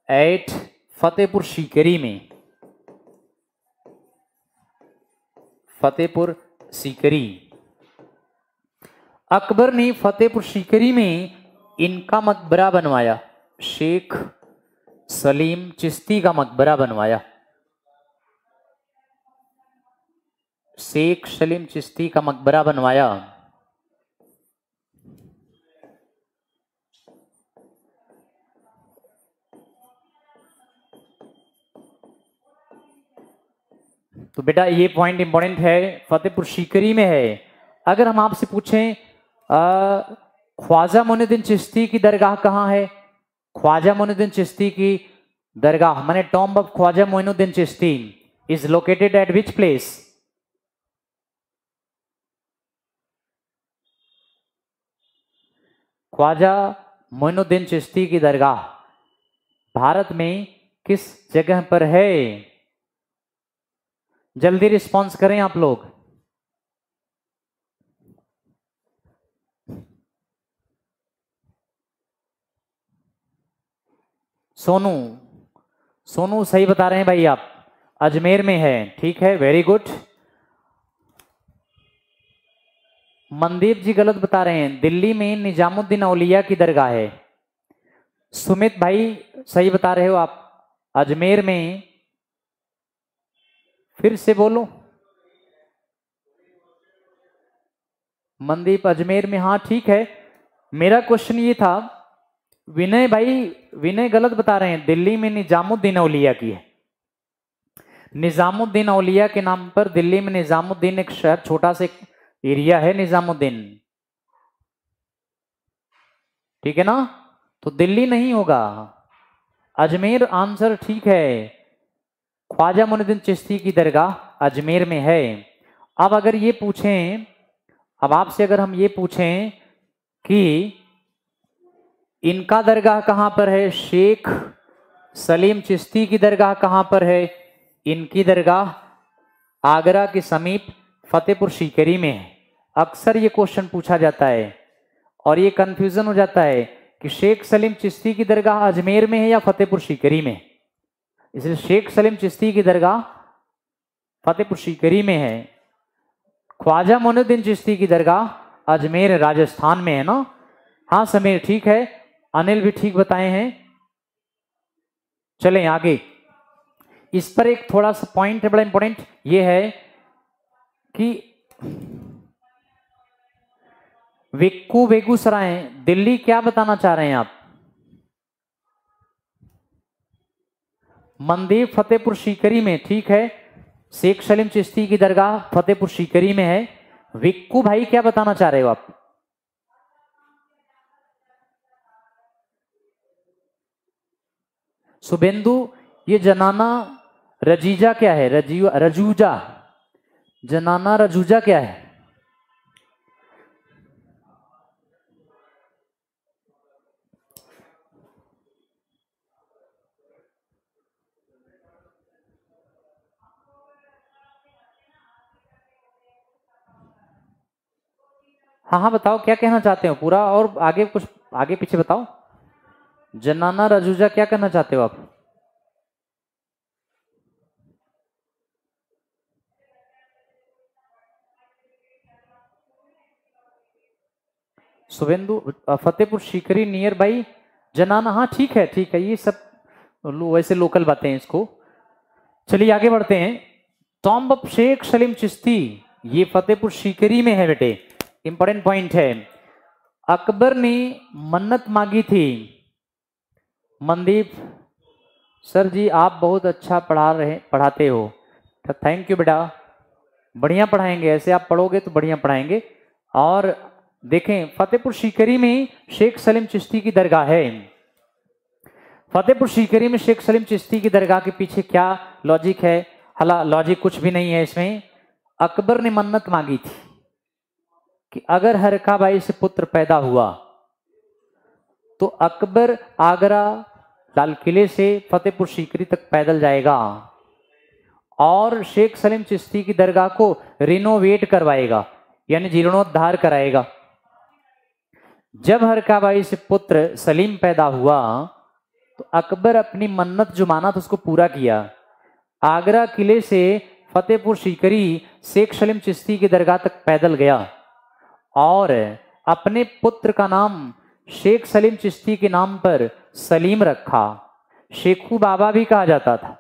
at Fatehpur Sikri में, फतेहपुर सीकरी। अकबर ने फतेहपुर सीकरी में इनका मकबरा बनवाया, शेख सलीम चिश्ती का मकबरा बनवाया, शेख सलीम चिश्ती का मकबरा बनवाया। तो बेटा ये पॉइंट इंपॉर्टेंट है, फतेहपुर सीकरी में है। अगर हम आपसे पूछें ख्वाजा मोइनुद्दीन चिश्ती की दरगाह कहाँ है, ख्वाजा मोइनुद्दीन चिश्ती की दरगाह माने tomb of Khwaja Moinuddin Chishti is located at which place? Khwaja Moinuddin Chishti की दरगाह भारत में किस जगह पर है? जल्दी रिस्पॉन्स करें आप लोग। सोनू, सोनू सही बता रहे हैं भाई आप, अजमेर में है, ठीक है, वेरी गुड। मनदीप जी गलत बता रहे हैं, दिल्ली में निजामुद्दीन औलिया की दरगाह है। सुमित भाई सही बता रहे हो आप, अजमेर में, फिर से बोलो। मनदीप अजमेर में, हाँ ठीक है। मेरा क्वेश्चन ये था, विनय भाई, विनय गलत बता रहे हैं, दिल्ली में निजामुद्दीन औलिया की है। निजामुद्दीन औलिया के नाम पर दिल्ली में निजामुद्दीन एक शहर, छोटा सा एरिया है निजामुद्दीन, ठीक है ना? तो दिल्ली नहीं होगा, अजमेर आंसर ठीक है। ख्वाजा मोइनुद्दीन चिश्ती की दरगाह अजमेर में है। अब अगर ये पूछें, अब आपसे अगर हम ये पूछें कि इनका दरगाह कहां पर है, शेख सलीम चिश्ती की दरगाह कहां पर है? इनकी दरगाह आगरा के समीप फतेहपुर सीकरी में है। अक्सर ये क्वेश्चन पूछा जाता है और ये कंफ्यूजन हो जाता है कि शेख सलीम चिश्ती की दरगाह अजमेर में है या फतेहपुर सीकरी में, इसलिए शेख सलीम चिश्ती की दरगाह फतेहपुर सीकरी में है। ख्वाजा मोइनुद्दीन चिश्ती की दरगाह अजमेर राजस्थान में है ना? हाँ समीर ठीक है, अनिल भी ठीक बताए हैं। चलें आगे, इस पर एक थोड़ा सा पॉइंट है, बड़ा इंपॉर्टेंट ये है कि विक्कू बेगूसराय दिल्ली, क्या बताना चाह रहे हैं आप? मंदिर फतेहपुर सीकरी में, ठीक है, शेख सलीम चिश्ती की दरगाह फतेहपुर सीकरी में है। विक्कू भाई क्या बताना चाह रहे हो आप? शुभेंदु, ये जनाना रजीजा क्या है? रजूजा, जनाना रजूजा क्या है? हाँ हाँ बताओ क्या कहना चाहते हो पूरा, और आगे कुछ आगे पीछे बताओ। जनाना रजूजा क्या करना चाहते हो आप? शुभेंदु, फतेहपुर सीकरी नियर बाई जनाना, हाँ ठीक है ठीक है, ये सब वैसे लोकल बातें हैं इसको। चलिए आगे बढ़ते हैं। टॉम्ब ऑफ शेख सलीम चिश्ती, ये फतेहपुर सीकरी में है बेटे, इंपॉर्टेंट पॉइंट है। अकबर ने मन्नत मांगी थी, मनदीप सर जी आप बहुत अच्छा पढ़ाते हो, थैंक यू बेटा, बढ़िया पढ़ाएंगे, ऐसे आप पढ़ोगे तो बढ़िया पढ़ाएंगे। और देखें फतेहपुर सीकरी में शेख सलीम चिश्ती की दरगाह है। फतेहपुर सीकरी में शेख सलीम चिश्ती की दरगाह के पीछे क्या लॉजिक है? हालांकि लॉजिक कुछ भी नहीं है इसमें। अकबर ने मन्नत मांगी थी कि अगर हरका बाई से पुत्र पैदा हुआ तो अकबर आगरा लाल किले से फतेहपुर सीकरी तक पैदल जाएगा और शेख सलीम चिश्ती की दरगाह को रिनोवेट करवाएगा, यानी जीर्णोद्धार कराएगा। जब हरकाबाई से पुत्र सलीम पैदा हुआ तो अकबर अपनी मन्नत जो माना था उसको पूरा किया। आगरा किले से फतेहपुर सीकरी शेख सलीम चिश्ती की दरगाह तक पैदल गया और अपने पुत्र का नाम शेख सलीम चिश्ती के नाम पर सलीम रखा। शेखू बाबा भी कहा जाता था।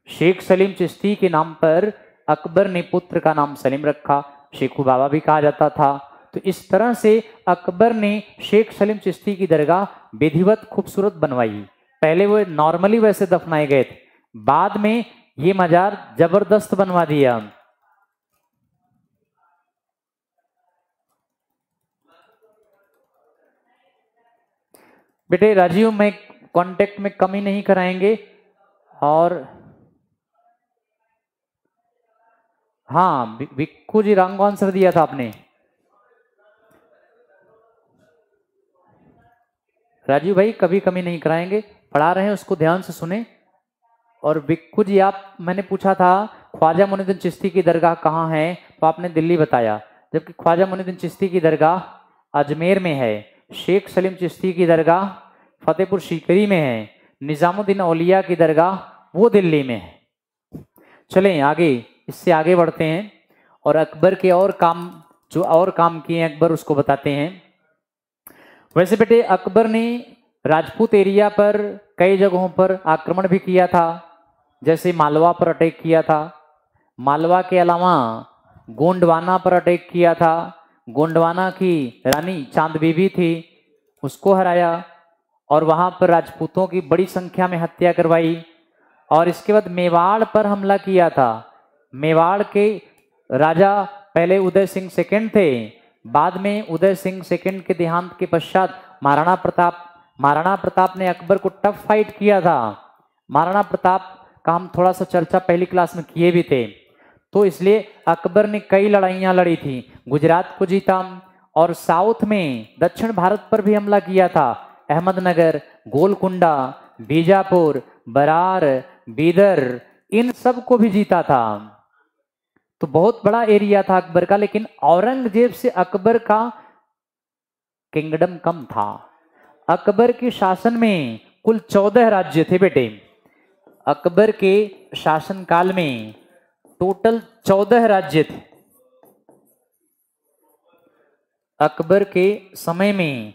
शेख सलीम चिश्ती के नाम पर अकबर ने पुत्र का नाम सलीम रखा, शेखू बाबा भी कहा जाता था। तो इस तरह से अकबर ने शेख सलीम चिश्ती की दरगाह विधिवत खूबसूरत बनवाई। पहले वो नॉर्मली वैसे दफनाए गए थे, बाद में ये मजार जबरदस्त बनवा दिया। बेटे राजीव में कांटेक्ट में कमी नहीं कराएंगे। और हाँ, विक्कू जी रॉन्ग आंसर दिया था आपने। राजीव भाई कभी कमी नहीं कराएंगे, पढ़ा रहे हैं उसको ध्यान से सुने। और विक्कू जी आप, मैंने पूछा था ख्वाजा मुइनुद्दीन चिश्ती की दरगाह कहाँ है, तो आपने दिल्ली बताया, जबकि ख्वाजा मुइनुद्दीन चिश्ती की दरगाह अजमेर में है, शेख सलीम चिश्ती की दरगाह फतेहपुर सीकरी में है, निजामुद्दीन औलिया की दरगाह वो दिल्ली में है। चलें आगे, इससे आगे बढ़ते हैं और अकबर के और काम, जो और काम किए अकबर उसको बताते हैं। वैसे बेटे अकबर ने राजपूत एरिया पर कई जगहों पर आक्रमण भी किया था, जैसे मालवा पर अटैक किया था। मालवा के अलावा गोंडवाना पर अटैक किया था। गोंडवाना की रानी चांद बीबी थी, उसको हराया और वहां पर राजपूतों की बड़ी संख्या में हत्या करवाई। और इसके बाद मेवाड़ पर हमला किया था। मेवाड़ के राजा पहले उदय सिंह सेकंड थे, बाद में उदय सिंह सेकंड के देहांत के पश्चात महाराणा प्रताप ने अकबर को टफ फाइट किया था। महाराणा प्रताप का हम थोड़ा सा चर्चा पहली क्लास में किए भी थे। तो इसलिए अकबर ने कई लड़ाइयां लड़ी थी, गुजरात को जीता और साउथ में दक्षिण भारत पर भी हमला किया था। अहमदनगर, गोलकुंडा, बीजापुर, बरार, बीदर, इन सब को भी जीता था। तो बहुत बड़ा एरिया था अकबर का, लेकिन औरंगजेब से अकबर का किंगडम कम था। अकबर के शासन में कुल 14 राज्य थे बेटे। अकबर के शासनकाल में टोटल 14 राज्य थे। अकबर के समय में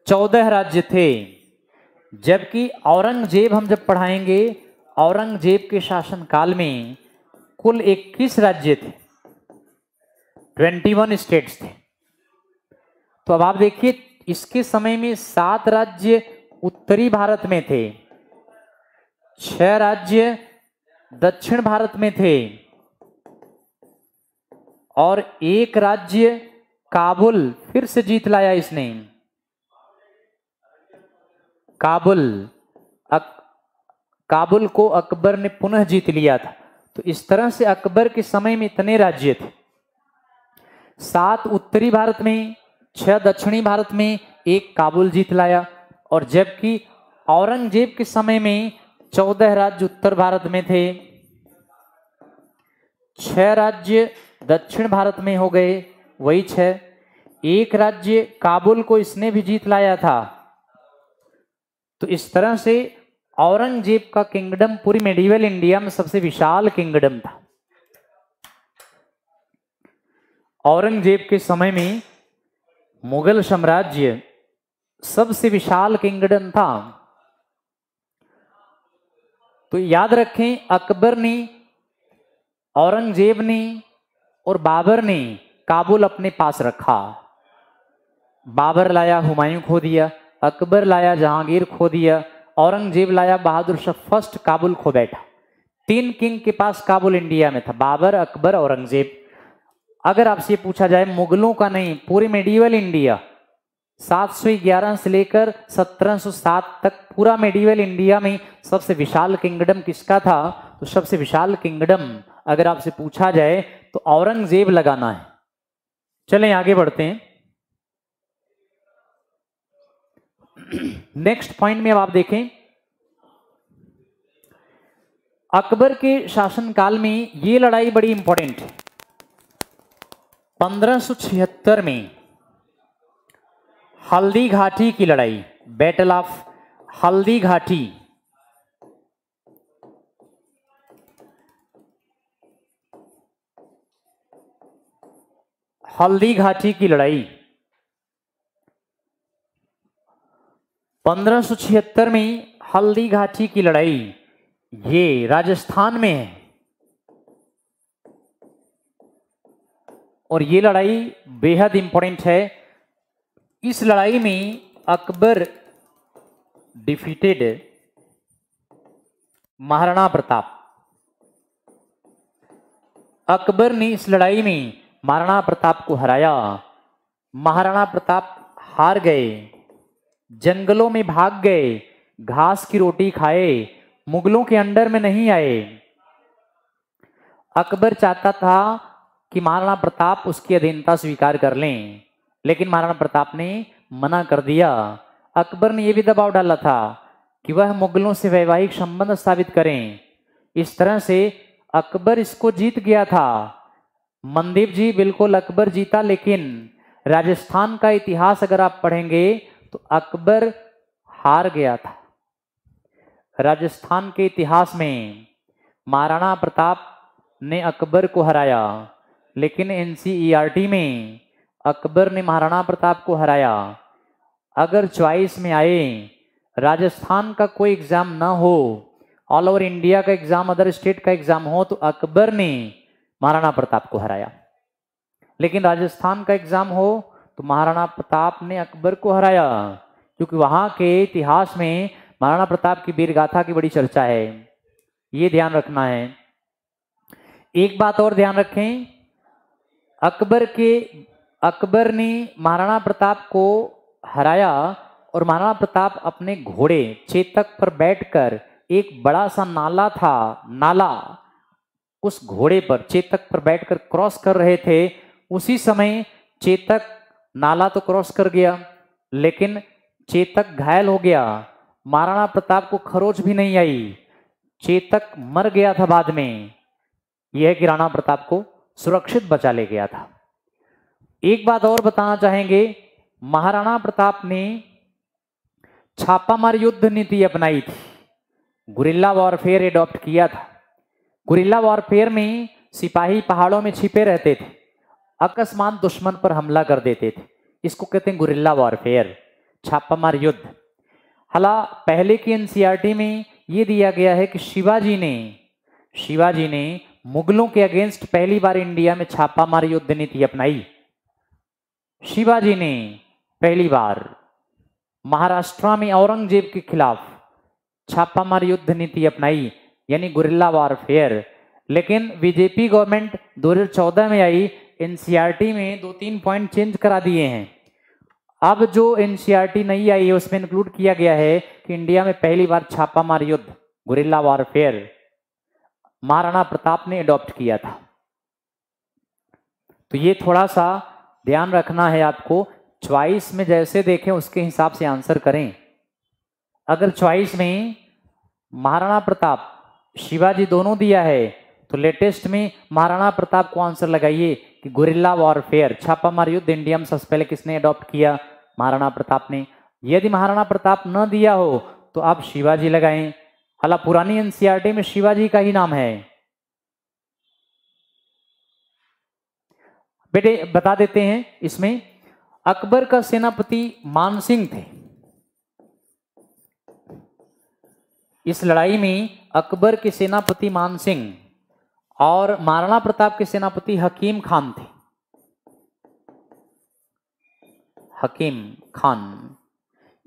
14 राज्य थे, जबकि औरंगजेब हम जब पढ़ाएंगे, औरंगजेब के शासनकाल में कुल 21 राज्य थे, 21 स्टेट्स थे। तो अब आप देखिए, इसके समय में 7 राज्य उत्तरी भारत में थे, 6 राज्य दक्षिण भारत में थे और 1 राज्य काबुल फिर से जीत लाया इसने। काबुल को अकबर ने पुनः जीत लिया था। तो इस तरह से अकबर के समय में इतने राज्य थे, 7 उत्तरी भारत में, 6 दक्षिणी भारत में, 1 काबुल जीत लाया। और जबकि औरंगजेब के समय में 14 राज्य उत्तर भारत में थे, 6 राज्य दक्षिण भारत में हो गए, वही 6, 1 राज्य काबुल को इसने भी जीत लाया था। तो इस तरह से औरंगजेब का किंगडम पूरी मेडिवल इंडिया में सबसे विशाल किंगडम था। औरंगजेब के समय में मुगल साम्राज्य सबसे विशाल किंगडम था। तो याद रखें, अकबर ने, औरंगजेब ने और बाबर ने काबुल अपने पास रखा। बाबर लाया हुमायूं खो दिया, अकबर लाया जहांगीर खो दिया, औरंगजेब लाया बहादुर शाह फर्स्ट, काबुल खो बैठा। 3 किंग के पास काबुल इंडिया में था, बाबर, अकबर, औरंगजेब। अगर आपसे पूछा जाए मुगलों का नहीं, पूरे मेडिवल इंडिया 711 से लेकर 1707 तक पूरा मेडिवल इंडिया में सबसे विशाल किंगडम किसका था, तो सबसे विशाल किंगडम अगर आपसे पूछा जाए तो औरंगजेब लगाना है। चलें आगे बढ़ते हैं। नेक्स्ट पॉइंट में अब आप देखें, अकबर के शासनकाल में ये लड़ाई बड़ी इंपॉर्टेंट है। 1576 में हल्दी घाटी की लड़ाई, बैटल ऑफ हल्दी घाटी। हल्दी घाटी की लड़ाई 1576 में हल्दी घाटी की लड़ाई, ये राजस्थान में है। और ये लड़ाई बेहद इंपॉर्टेंट है। इस लड़ाई में अकबर डिफीटेड महाराणा प्रताप। अकबर ने इस लड़ाई में महाराणा प्रताप को हराया। महाराणा प्रताप हार गए, जंगलों में भाग गए, घास की रोटी खाए, मुगलों के अंडर में नहीं आए। अकबर चाहता था कि महाराणा प्रताप उसकी अधीनता स्वीकार कर लें, लेकिन महाराणा प्रताप ने मना कर दिया। अकबर ने यह भी दबाव डाला था कि वह मुगलों से वैवाहिक संबंध स्थापित करें। इस तरह से अकबर इसको जीत गया था। मनदीप जी, बिल्कुल अकबर जीता, लेकिन राजस्थान का इतिहास अगर आप पढ़ेंगे तो अकबर हार गया था। राजस्थान के इतिहास में महाराणा प्रताप ने अकबर को हराया, लेकिन एनसीईआरटी में अकबर ने महाराणा प्रताप को हराया। अगर चॉइस में आए, राजस्थान का कोई एग्जाम ना हो, ऑल ओवर इंडिया का एग्जाम, अदर स्टेट का एग्जाम हो, तो अकबर ने महाराणा प्रताप को हराया। लेकिन राजस्थान का एग्जाम हो तो महाराणा प्रताप ने अकबर को हराया, क्योंकि वहां के इतिहास में महाराणा प्रताप की वीर गाथा की बड़ी चर्चा है। ये ध्यान रखना है। एक बात और ध्यान रखें, अकबर ने महाराणा प्रताप को हराया और महाराणा प्रताप अपने घोड़े चेतक पर बैठकर, एक बड़ा सा नाला था, नाला, उस घोड़े पर चेतक पर बैठकर क्रॉस कर रहे थे। उसी समय चेतक नाला तो क्रॉस कर गया, लेकिन चेतक घायल हो गया। महाराणा प्रताप को खरोच भी नहीं आई, चेतक मर गया था बाद में। यह कि राणा प्रताप को सुरक्षित बचा ले गया था। एक बात और बताना चाहेंगे, महाराणा प्रताप ने छापामार युद्ध नीति अपनाई थी, गुरिल्ला वॉरफेयर एडॉप्ट किया था। गुरिल्ला वॉरफेयर में सिपाही पहाड़ों में छिपे रहते थे, अकस्मात दुश्मन पर हमला कर देते थे। इसको कहते हैं गुरिल्ला वॉरफेयर, छापामार युद्ध। हालांकि पहले की एनसीईआरटी में यह दिया गया है कि शिवाजी ने मुगलों के अगेंस्ट पहली बार इंडिया में छापामार युद्ध नीति अपनाई। शिवाजी ने पहली बार महाराष्ट्र में औरंगजेब के खिलाफ छापामार युद्ध नीति अपनाई, यानी गुरिल्ला वॉरफेयर। लेकिन बीजेपी गवर्नमेंट 2014 में आई, एनसीईआरटी में 2-3 पॉइंट चेंज करा दिए हैं। अब जो एनसीईआरटी नई आई है उसमें इंक्लूड किया गया है कि इंडिया में पहली बार छापामार युद्ध, गुरिल्ला वॉरफेयर, महाराणा प्रताप ने अडॉप्ट किया था। तो ये थोड़ा सा ध्यान रखना है आपको। चॉइस में जैसे देखें उसके हिसाब से आंसर करें। अगर चॉइस में महाराणा प्रताप, शिवाजी दोनों दिया है तो लेटेस्ट में महाराणा प्रताप को आंसर लगाइए कि गुरिल्ला वॉरफेयर, छापामार युद्ध इंडिया में सबसे पहले किसने अडॉप्ट किया? महाराणा प्रताप ने। यदि महाराणा प्रताप न दिया हो तो आप शिवाजी लगाएं। हालांकि पुरानी एनसीईआरटी में शिवाजी का ही नाम है। बेटे बता देते हैं, इसमें अकबर का सेनापति मानसिंह थे। इस लड़ाई में अकबर के सेनापति मानसिंह और महाराणा प्रताप के सेनापति हकीम खान थे। हकीम खान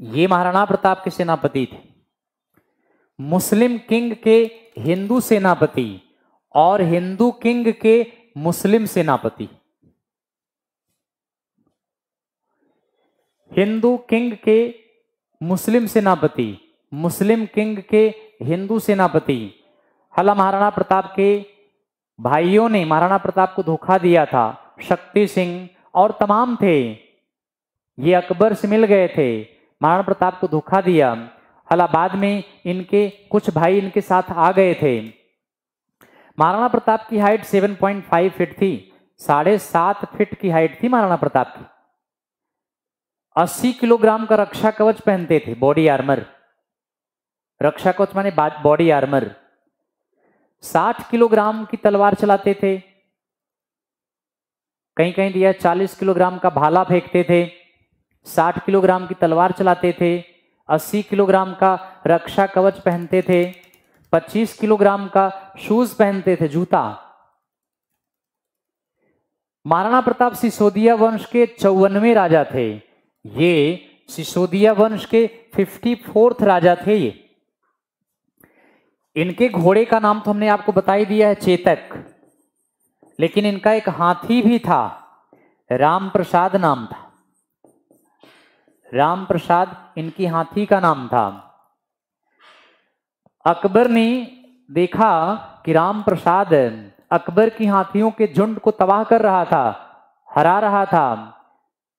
ये महाराणा प्रताप के सेनापति थे। मुस्लिम किंग के हिंदू सेनापति और हिंदू किंग के मुस्लिम सेनापति। हिंदू किंग के मुस्लिम सेनापति, मुस्लिम किंग के हिंदू सेनापति। हालांकि महाराणा प्रताप के भाइयों ने महाराणा प्रताप को धोखा दिया था, शक्ति सिंह और तमाम थे, ये अकबर से मिल गए थे। महाराणा प्रताप को धोखा दिया। इलाहाबाद में इनके कुछ भाई इनके साथ आ गए थे। महाराणा प्रताप की हाइट 7.5 फीट थी, 7.5 फीट की हाइट थी महाराणा प्रताप की। 80 किलोग्राम का रक्षा कवच पहनते थे, बॉडी आर्मर। रक्षा कवच माने बॉडी आर्मर। 60 किलोग्राम की तलवार चलाते थे, कहीं कहीं दिया 40 किलोग्राम का भाला फेंकते थे। 60 किलोग्राम की तलवार चलाते थे, 80 किलोग्राम का रक्षा कवच पहनते थे, 25 किलोग्राम का शूज पहनते थे, जूता। महाराणा प्रताप सिसोदिया वंश के 54वें राजा थे। ये सिसोदिया वंश के 54th राजा थे। ये इनके घोड़े का नाम तो हमने आपको बता ही दिया है, चेतक। लेकिन इनका एक हाथी भी था, राम प्रसाद नाम था। राम प्रसाद इनकी हाथी का नाम था। अकबर ने देखा कि राम प्रसाद अकबर की हाथियों के झुंड को तबाह कर रहा था, हरा रहा था।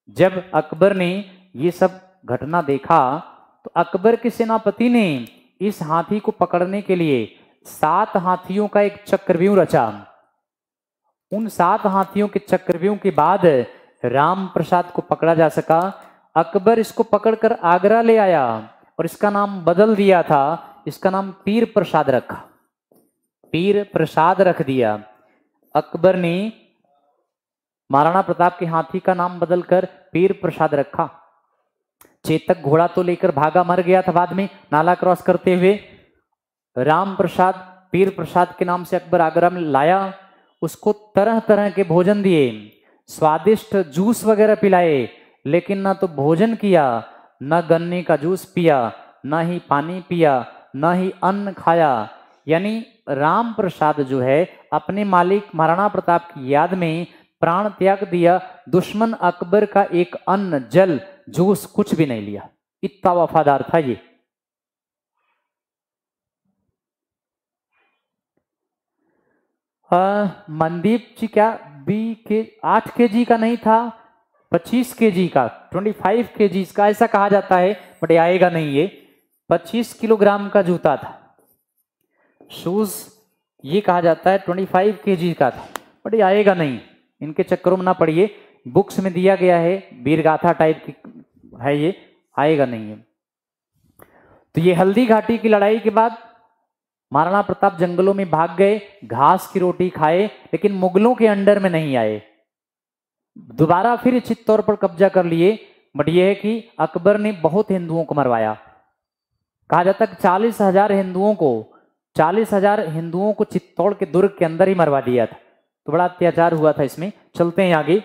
जब अकबर ने ये सब घटना देखा तो अकबर के सेनापति ने इस हाथी को पकड़ने के लिए 7 हाथियों का एक चक्रव्यूह रचा। उन 7 हाथियों के चक्रव्यूह के बाद राम प्रसाद को पकड़ा जा सका। अकबर इसको पकड़कर आगरा ले आया और इसका नाम बदल दिया था, इसका नाम पीर प्रसाद रखा। पीर प्रसाद रख दिया। अकबर ने महाराणा प्रताप के हाथी का नाम बदलकर पीर प्रसाद रखा। चेतक घोड़ा तो लेकर भागा, मर गया था बाद में नाला क्रॉस करते हुए। राम प्रसाद पीर प्रसाद के नाम से अकबर आगरा में लाया। उसको तरह तरह के भोजन दिए, स्वादिष्ट जूस वगैरह पिलाए, लेकिन ना तो भोजन किया, न गन्ने का जूस पिया, ना ही पानी पिया, ना ही अन्न खाया। यानी राम प्रसाद जो है अपने मालिक महाराणा प्रताप की याद में प्राण त्याग दिया। दुश्मन अकबर का एक अन्न, जल, जूस कुछ भी नहीं लिया, इतना वफादार था ये। मनदीप जी क्या 8 kg का नहीं था, 25 kg का, 25 kg का ऐसा कहा जाता है, बट ये आएगा नहीं। ये 25 किलोग्राम का जूता था। शूज ये कहा जाता है 25 kg का था, बट ये आएगा नहीं। इनके चक्करों में ना पड़िए, बुक्स में दिया गया है, वीरगाथा टाइप की है, ये आएगा नहीं है। तो ये हल्दी घाटी की लड़ाई के बाद महाराणा प्रताप जंगलों में भाग गए, घास की रोटी खाए, लेकिन मुगलों के अंडर में नहीं आए। दोबारा फिर चित्तौड़ पर कब्जा कर लिए, बट यह है कि अकबर ने बहुत हिंदुओं को मरवाया। कहा जाता है 40,000 हिंदुओं को चित्तौड़ के दुर्ग के अंदर ही मरवा दिया था। तो बड़ा अत्याचार हुआ था इसमें। चलते हैं आगे।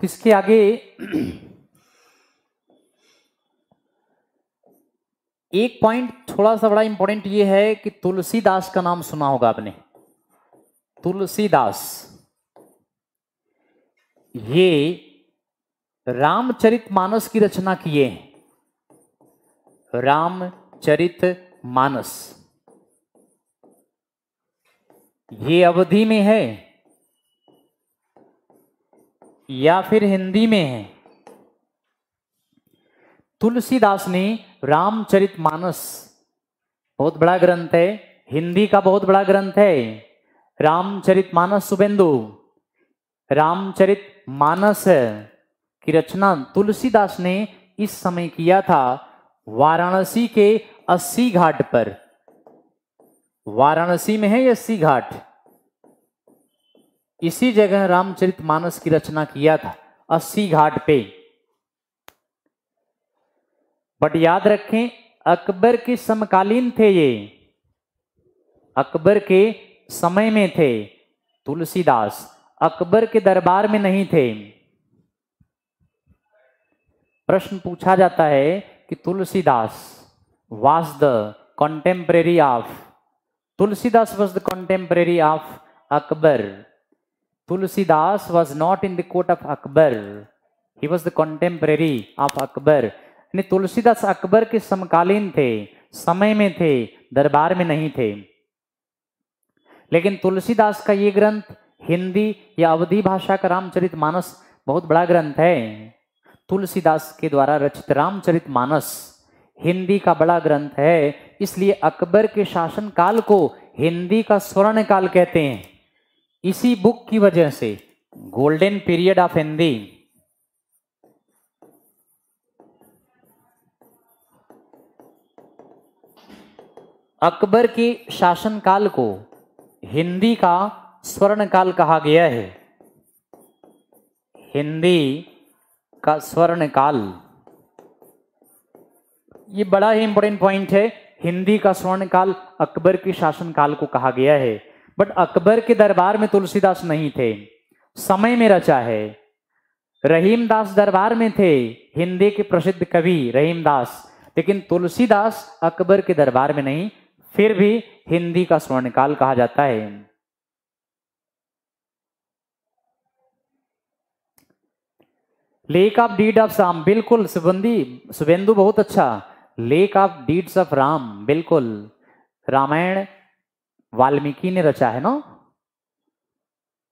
इसके आगे एक पॉइंट थोड़ा सा बड़ा इंपॉर्टेंट ये है कि तुलसीदास का नाम सुना होगा आपने। तुलसीदास ये रामचरितमानस की रचना किए हैं। रामचरितमानस ये अवधी में है या फिर हिंदी में है? तुलसीदास ने रामचरितमानस, बहुत बड़ा ग्रंथ है, हिंदी का बहुत बड़ा ग्रंथ है। रामचरितमानस शुभेंदु, रामचरितमानस की रचना तुलसीदास ने इस समय किया था वाराणसी के 80 घाट पर। वाराणसी में है 80 घाट, इसी जगह रामचरितमानस की रचना किया था 80 घाट पे। बट याद रखें अकबर के समकालीन थे ये, अकबर के समय में थे तुलसीदास, अकबर के दरबार में नहीं थे। प्रश्न पूछा जाता है कि Tulsidas was the contemporary of, Tulsidas was the contemporary of Akbar. Tulsidas was not in the court of Akbar, he was the contemporary of Akbar. यानी तुलसीदास अकबर के समकालीन थे, समय में थे, दरबार में नहीं थे। लेकिन तुलसीदास का ये ग्रंथ हिंदी या अवधी भाषा का रामचरितमानस बहुत बड़ा ग्रंथ है। तुलसीदास के द्वारा रचित रामचरितमानस हिंदी का बड़ा ग्रंथ है, इसलिए अकबर के शासन काल को हिंदी का स्वर्ण काल कहते हैं। इसी बुक की वजह से golden period of Hindi, Akbar के शासन काल को हिंदी का स्वर्ण काल कहा गया है। हिंदी का स्वर्ण काल, ये बड़ा ही इंपॉर्टेंट पॉइंट है। हिंदी का स्वर्ण काल अकबर के शासन काल को कहा गया है। बट अकबर के दरबार में तुलसीदास नहीं थे, समय में रचा है। रहीमदास दरबार में थे, हिंदी के प्रसिद्ध कवि रहीमदास, लेकिन तुलसीदास अकबर के दरबार में नहीं, फिर भी हिंदी का स्वर्ण काल कहा जाता है। Lake of deed of Ram, बिल्कुल शुभेंदु बहुत अच्छा। Lake of deeds of Ram, बिल्कुल रामायण वाल्मीकि ने रचा है ना।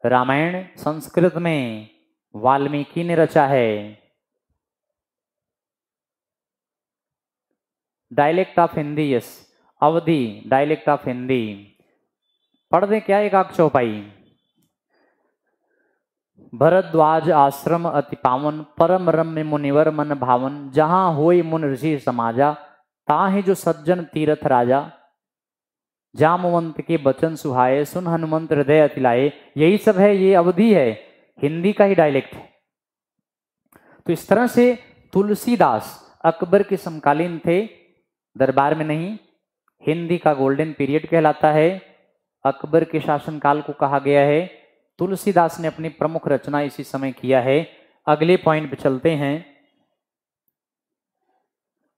रामायण संस्कृत में वाल्मीकि ने रचा है। डायलेक्ट ऑफ हिंदी, यस, अवधि डायलेक्ट ऑफ हिंदी। पढ़ दें क्या एक आख चौपाई। भरद्वाज आश्रम अति पावन, परम रम्य मुनिवर मन भावन, जहां होय मुन ऋषि समाजा, ताहि जो सज्जन तीरथ राजा, जामवंत के बचन सुहाए, सुन हनुमंत हृदय अति लाए। यही सब है, ये अवधि है, हिंदी का ही डायलेक्ट है। तो इस तरह से तुलसीदास अकबर के समकालीन थे, दरबार में नहीं। हिंदी का गोल्डन पीरियड कहलाता है, अकबर के शासनकाल को कहा गया है। तुलसीदास ने अपनी प्रमुख रचना इसी समय किया है। अगले पॉइंट पे चलते हैं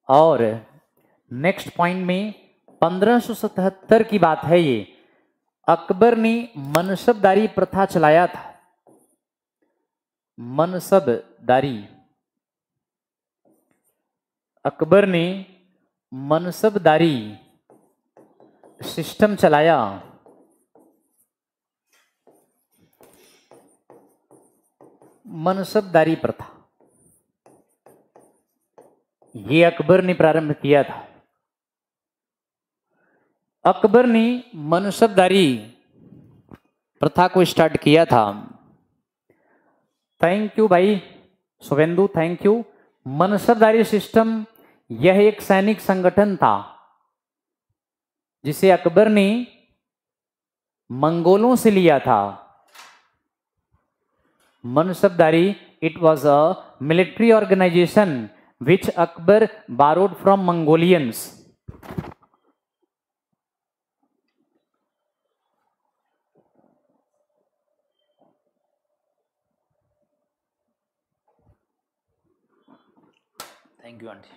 और नेक्स्ट पॉइंट में 1577 की बात है। ये अकबर ने मनसबदारी प्रथा चलाया था। मनसबदारी, अकबर ने मनसबदारी सिस्टम चलाया। मनसबदारी प्रथा ये अकबर ने प्रारंभ किया था। अकबर ने मनसबदारी प्रथा को स्टार्ट किया था। थैंक यू भाई Shubhendu, thank you. Mansabdari system यह एक सैनिक संगठन था जिसे अकबर ने मंगोलों से लिया था। Mansabdari, it was a military organisation which Akbar borrowed from Mongolians. Thank you aunty.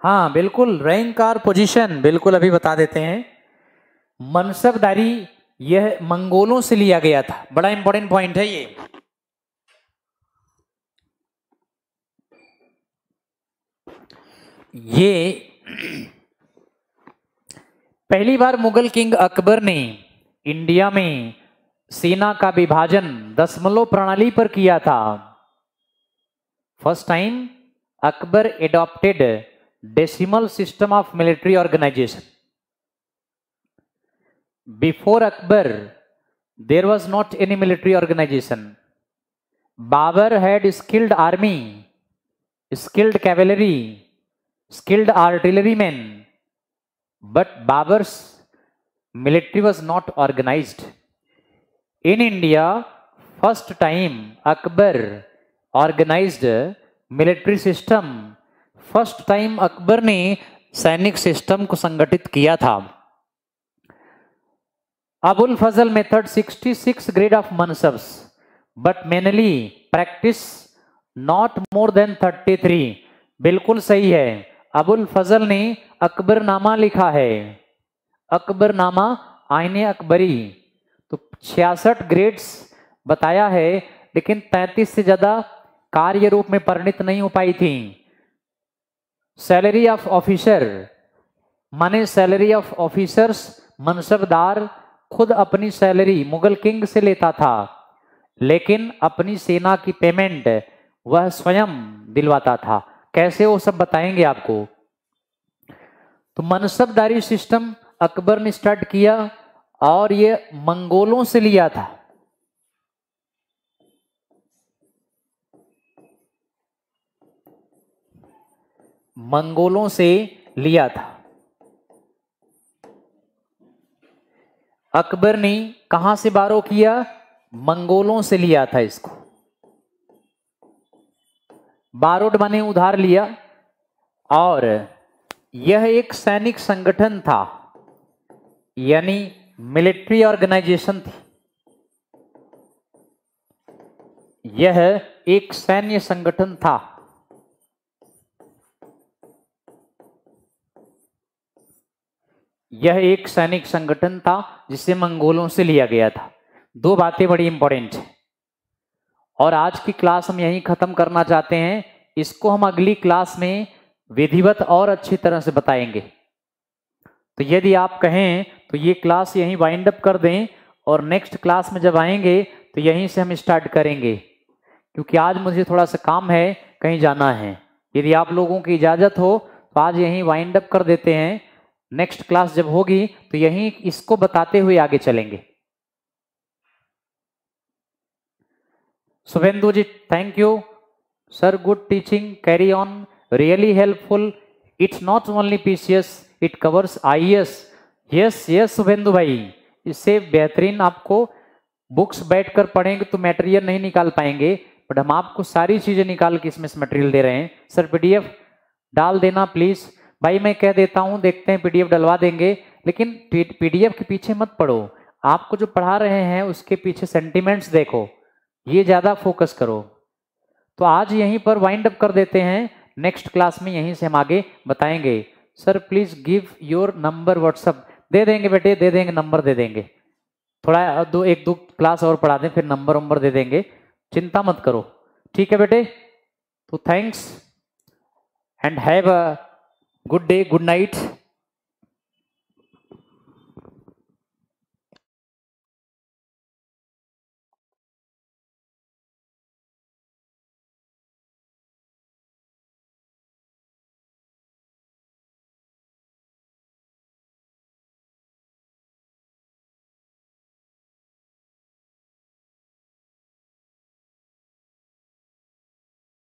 हाँ बिल्कुल, रैंक और पोजीशन बिल्कुल अभी बता देते हैं। मनसबदारी यह मंगोलों से लिया गया था, बड़ा इंपॉर्टेंट पॉइंट है ये। पहली बार मुगल किंग अकबर ने इंडिया में सेना का विभाजन दशमलव प्रणाली पर किया था। First time Akbar adopted decimal system of military organization. Before Akbar, there was not any military organization. Babur had skilled army, skilled cavalry, skilled artillerymen, but Babur's military was not organized. In India, first time Akbar organized military system. First time Akbar ने सैनिक सिस्टम को संगठित किया था। Abul Fazl method 66 grade of mansabs, but mainly practice not more than 33. बिल्कुल सही है, अबुल फजल ने अकबरनामा लिखा है, अकबरनामा आईने अकबरी। तो 66 ग्रेड्स बताया है, लेकिन 33 से ज्यादा कार्य रूप में परिणित नहीं हो पाई थी। सैलरी ऑफ ऑफिसर माने सैलरी ऑफ ऑफिसर्स, मनसबदार खुद अपनी सैलरी मुगल किंग से लेता था, लेकिन अपनी सेना की पेमेंट वह स्वयं दिलवाता था। कैसे वो सब बताएंगे आपको। तो मनसबदारी सिस्टम अकबर ने स्टार्ट किया और ये मंगोलों से लिया था। मंगोलों से लिया था। अकबर ने कहां से बारो किया? मंगोलों से लिया था इसको। बारोड माने उधार लिया। और यह एक सैनिक संगठन था, यानी मिलिट्री ऑर्गेनाइजेशन थी। यह एक सैन्य संगठन था। यह एक सैनिक संगठन था जिसे मंगोलों से लिया गया था। दो बातें बड़ी इंपॉर्टेंट है और आज की क्लास हम यहीं खत्म करना चाहते हैं। इसको हम अगली क्लास में विधिवत और अच्छी तरह से बताएंगे। तो यदि आप कहें तो ये क्लास यहीं वाइंड अप कर दें और नेक्स्ट क्लास में जब आएंगे तो यहीं से हम स्टार्ट करेंगे, क्योंकि आज मुझे थोड़ा सा काम है, कहीं जाना है। यदि आप लोगों की इजाजत हो तो आज यहीं वाइंड अप कर देते हैं। नेक्स्ट क्लास जब होगी तो यहीं इसको बताते हुए आगे चलेंगे। Shubhendu ji, thank you sir, good teaching, carry on, really helpful, it's not only PCS, it covers IAS. Yes yes Shubhendu भाई, इससे बेहतरीन आपको बुक्स बैठकर पढ़ेंगे तो मटेरियल नहीं निकाल पाएंगे, बट हम आपको सारी चीजें निकाल के इसमें मटेरियल दे रहे हैं। सर पीडीएफ डाल देना प्लीज। भाई मैं कह देता हूं, देखते हैं पीडीएफ डलवा देंगे, लेकिन पीडीएफ के पीछे मत पढ़ो। आपको जो पढ़ा रहे हैं उसके पीछे सेंटिमेंट्स देखो, ये ज्यादा फोकस करो। तो आज यहीं पर वाइंड अप कर देते हैं। नेक्स्ट क्लास में यहीं से हम आगे बताएंगे। Sir please give your number WhatsApp. दे देंगे बेटे, दे देंगे, नंबर दे देंगे। थोड़ा एक दो क्लास और पढ़ा दें, फिर नंबर दे देंगे, चिंता मत करो। ठीक है बेटे, तो thanks and have a good day, good night.